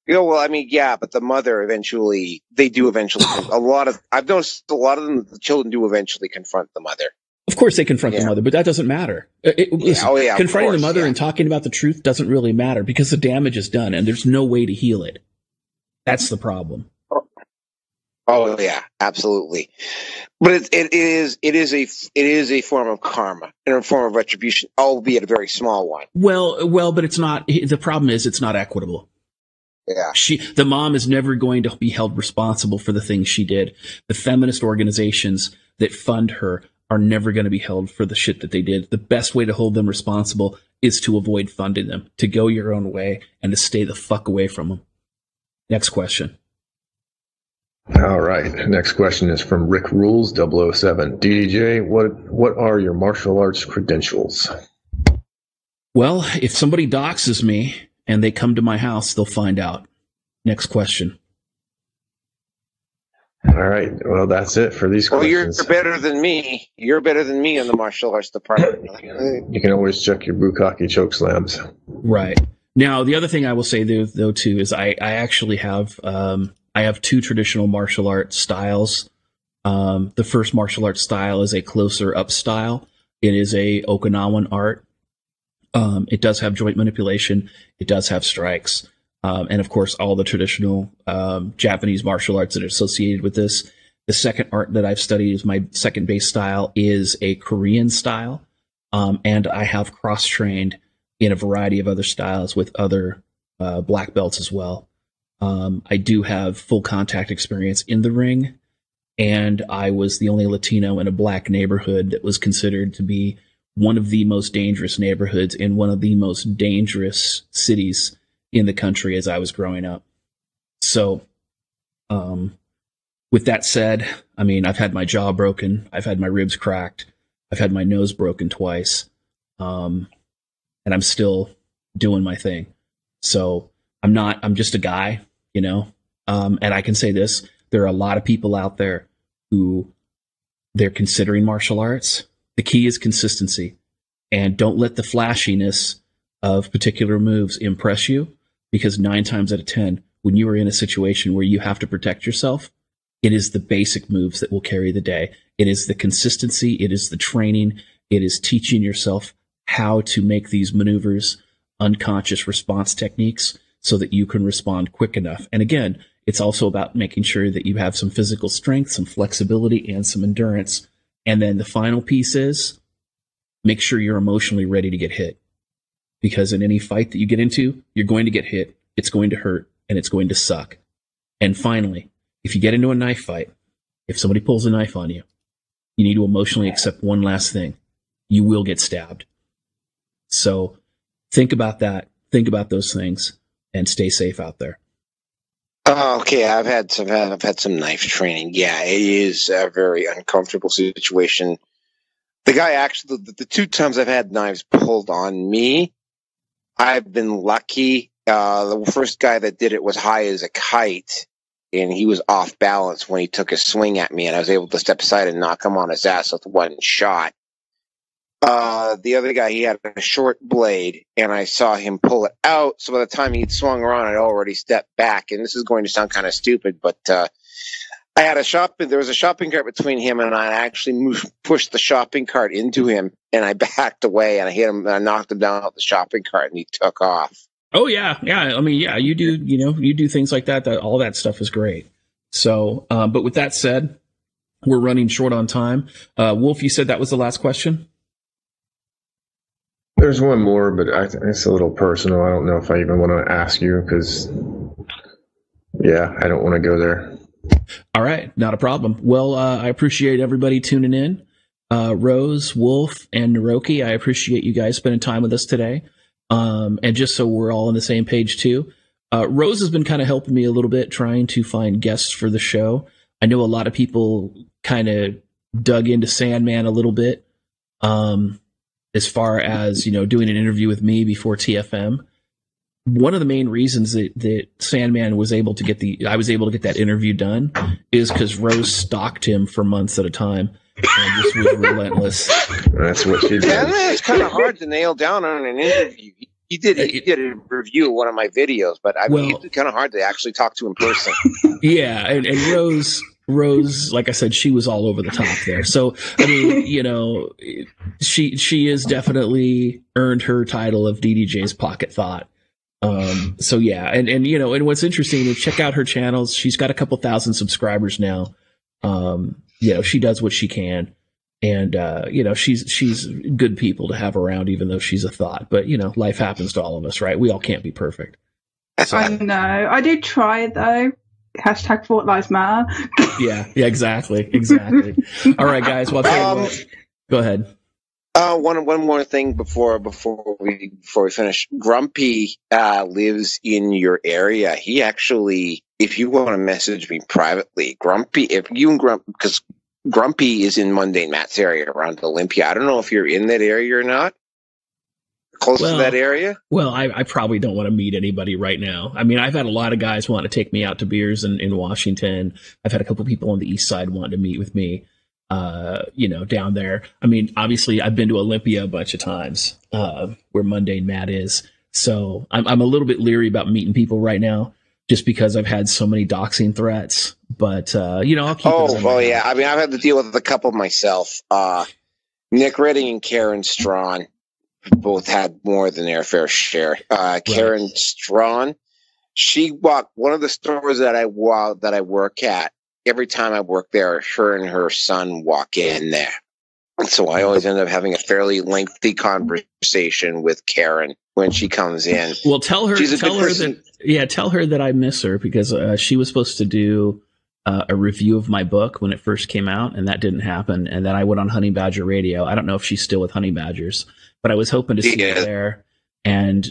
But the mother eventually, I've noticed a lot of them, the children do eventually confront the mother. Of course they confront the mother, but that doesn't matter. Confronting the mother and talking about the truth doesn't really matter, because the damage is done and there's no way to heal it. That's the problem. Oh yeah, absolutely. But it is a form of karma and a form of retribution, albeit a very small one. Well, but it's not. The problem is it's not equitable. Yeah. The mom is never going to be held responsible for the things she did. The feminist organizations that fund her are never going to be held for the shit that they did. The best way to hold them responsible is to avoid funding them, to go your own way, and to stay the fuck away from them. Next question. All right. Next question is from Rick Rules 007. DDJ, what are your martial arts credentials? Well, if somebody doxes me and they come to my house, they'll find out. Next question. All right. Well, that's it for these questions. Well, you're better than me. You're better than me in the martial arts department. You can always check your bukkake choke slams. Right. Now, the other thing I will say, though, too, is I actually have I have two traditional martial arts styles. The first martial arts style is a closer up style. It is a Okinawan art. It does have joint manipulation. It does have strikes. And of course, all the traditional Japanese martial arts that are associated with this. The second art that I've studied is my second base style is a Korean style. And I have cross-trained in a variety of other styles with other black belts as well. I do have full contact experience in the ring, and I was the only Latino in a black neighborhood that was considered to be one of the most dangerous neighborhoods in one of the most dangerous cities in the country as I was growing up. So, with that said, I mean, I've had my jaw broken. I've had my ribs cracked. I've had my nose broken twice. And I'm still doing my thing. So I'm just a guy, you know? And I can say this, there are a lot of people out there who they're considering martial arts. The key is consistency, and don't let the flashiness of particular moves impress you, because 9 times out of 10, when you are in a situation where you have to protect yourself, it is the basic moves that will carry the day. It is the consistency. It is the training. It is teaching yourself how to make these maneuvers, unconscious response techniques, so that you can respond quick enough. And again, it's also about making sure that you have some physical strength, some flexibility, and some endurance. And then the final piece is make sure you're emotionally ready to get hit. Because in any fight that you get into, you're going to get hit, it's going to hurt, and it's going to suck. And finally, if you get into a knife fight, if somebody pulls a knife on you, you need to emotionally accept one last thing. You will get stabbed. So think about that. Think about those things, and stay safe out there. Okay, I've had some knife training. Yeah, it is a very uncomfortable situation. The guy actually, the 2 times I've had knives pulled on me, I've been lucky. The first guy that did it was high as a kite, and he was off balance when he took a swing at me, and I was able to step aside and knock him on his ass with one shot. The other guy, he had a short blade, and I saw him pull it out. So by the time he'd swung around, I'd already stepped back. And this is going to sound kind of stupid, but I had there was a shopping cart between him and I actually pushed the shopping cart into him, and I backed away, and I hit him, and I knocked him down off the shopping cart, and he took off. Oh yeah, yeah. I mean, yeah, you do. You do things like that. That all that stuff is great. So, but with that said, we're running short on time. Wolf, you said that was the last question. There's one more, but it's a little personal. I don't know if I even want to ask you because, yeah, I don't want to go there. All right, not a problem. Well, I appreciate everybody tuning in. Rose, Wolf, and Neroke, I appreciate you guys spending time with us today. And just so we're all on the same page too, Rose has been kind of helping me a little bit trying to find guests for the show. I know a lot of people kind of dug into Sandman a little bit. As far as, doing an interview with me before TFM. One of the main reasons that Sandman was able to I was able to get that interview done is because Rose stalked him for months at a time and just was relentless. That's what she did. Yeah, it's kind of hard to nail down on an interview. He did a review of one of my videos, but it's kind of hard to actually talk to in person. Yeah, and Rose, like I said, she was all over the top there. So, I mean, she has definitely earned her title of DDJ's Pocket Thought. So yeah, and what's interesting is check out her channels. She's got a couple thousand subscribers now. She does what she can. And, she's good people to have around, even though she's a thought. But, life happens to all of us, right? We all can't be perfect. So. I know. I did try it, though. Hashtag Fort Lives Matter. Yeah, exactly. All right, guys. Well, I'll tell you what. Go ahead. One more thing before we finish. Grumpy lives in your area. He actually, if you want to message me privately, because Grumpy is in Mundane Matt's area around Olympia. I don't know if you're in that area or not. Close to that area? Well, I probably don't want to meet anybody right now. I mean, I've had a lot of guys want to take me out to beers in Washington. I've had a couple people on the east side wanting to meet with me, down there. I mean, obviously, I've been to Olympia a bunch of times, where Mundane Matt is. So I'm a little bit leery about meeting people right now, just because I've had so many doxing threats. But, I'll keep it. Oh, yeah. I mean, I've had to deal with a couple myself. Nick Redding and Karen Strawn both had more than their fair share. Karen Strawn, she walked one of the stores that I work at. Every time I work there, her and her son walk in there. So I always end up having a fairly lengthy conversation with Karen when she comes in. Well, tell her that I miss her, because she was supposed to do a review of my book when it first came out, and that didn't happen. And then I went on Honey Badger Radio. I don't know if she's still with Honey Badgers, but I was hoping to see her there, and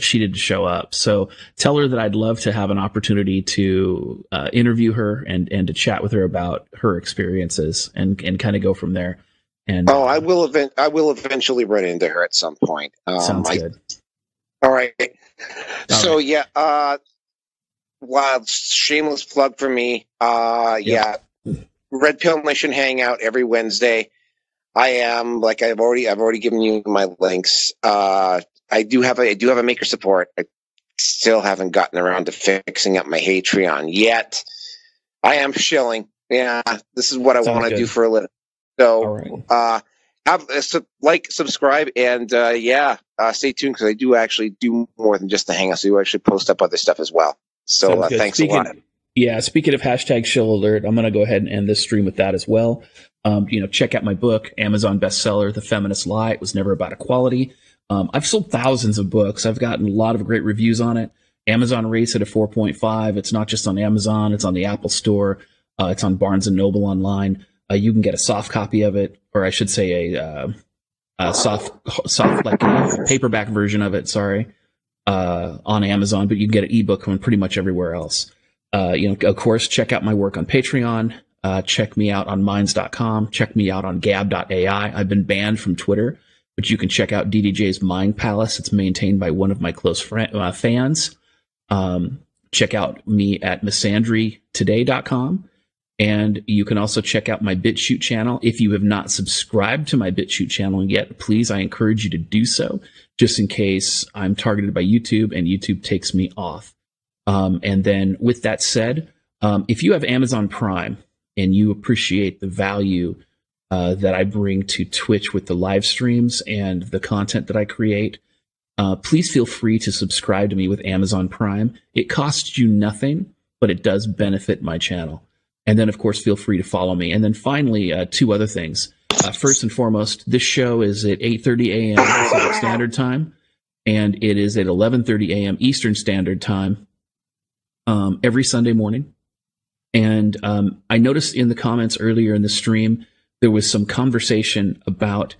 she didn't show up. So tell her that I'd love to have an opportunity to interview her and to chat with her about her experiences and kind of go from there. And I will eventually run into her at some point. Sounds good. All right. So yeah, shameless plug for me. Yeah, Red Pill Nation Hangout every Wednesday. I am, like I've already given you my links. I do have a maker support. I still haven't gotten around to fixing up my Patreon yet. I am shilling. Yeah, this is what I want to do for a living. So, subscribe, and stay tuned, because I do actually do more than just the Hangouts. I do actually post up other stuff as well. So thanks a lot. Yeah, speaking of hashtag shill alert, I'm going to go ahead and end this stream with that as well. Check out my book, Amazon bestseller, The Feminist Lie. It was never about equality. I've sold thousands of books. I've gotten a lot of great reviews on it. Amazon rates it a 4.5. It's not just on Amazon. It's on the Apple Store. It's on Barnes & Noble online. You can get a soft copy of it, or I should say a soft, like a paperback version of it, on Amazon, but you can get an ebook from pretty much everywhere else. Of course, check out my work on Patreon. Check me out on minds.com. Check me out on gab.ai. I've been banned from Twitter, but you can check out DDJ's Mind Palace. It's maintained by one of my close fans. Check out me at misandrytoday.com. And you can also check out my Bitchute channel. If you have not subscribed to my Bitchute channel yet, please, I encourage you to do so, just in case I'm targeted by YouTube and YouTube takes me off. And then with that said, if you have Amazon Prime and you appreciate the value that I bring to Twitch with the live streams and the content that I create, please feel free to subscribe to me with Amazon Prime. It costs you nothing, but it does benefit my channel. And then, of course, feel free to follow me. And then finally, 2 other things. First and foremost, this show is at 8:30 a.m. Pacific Standard Time, and it is at 11:30 a.m. Eastern Standard Time every Sunday morning. And I noticed in the comments earlier in the stream, there was some conversation about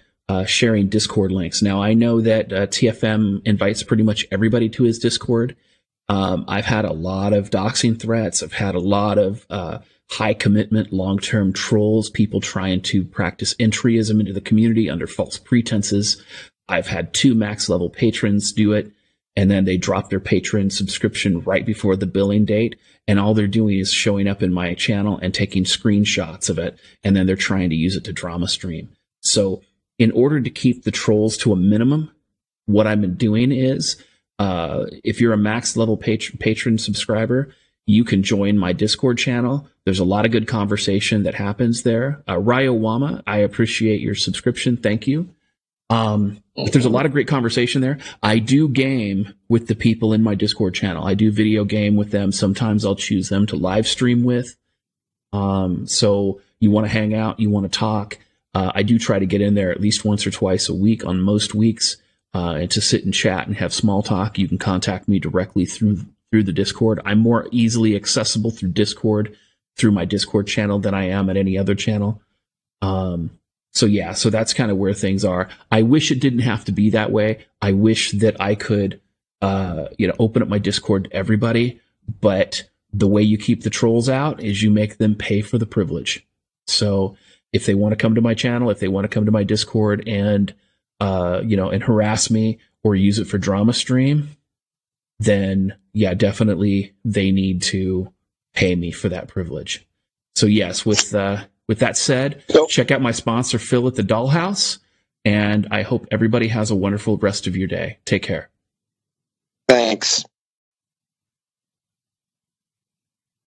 sharing Discord links. Now, I know that TFM invites pretty much everybody to his Discord. I've had a lot of doxing threats. I've had a lot of high commitment, long-term trolls, people trying to practice entryism into the community under false pretenses. I've had 2 max level patrons do it, and then they drop their patron subscription right before the billing date. And all they're doing is showing up in my channel and taking screenshots of it. And then they're trying to use it to drama stream. So in order to keep the trolls to a minimum, what I've been doing is, if you're a max level patron subscriber, you can join my Discord channel. There's a lot of good conversation that happens there. Ryowama, I appreciate your subscription. Thank you. But there's a lot of great conversation there. I do game with the people in my Discord channel. I do video game with them. Sometimes I'll choose them to live stream with. So you want to hang out, you want to talk. I do try to get in there at least once or twice a week on most weeks, and to sit and chat and have small talk. You can contact me directly through the Discord. I'm more easily accessible through Discord, through my Discord channel, than I am at any other channel. So that's kind of where things are. I wish it didn't have to be that way. I wish that I could, open up my Discord to everybody, but the way you keep the trolls out is you make them pay for the privilege. So if they want to come to my channel, if they want to come to my Discord and harass me or use it for drama stream, then yeah, definitely they need to pay me for that privilege. So yes, with that said, check out my sponsor, Phil at the Dollhouse, and I hope everybody has a wonderful rest of your day. Take care. Thanks.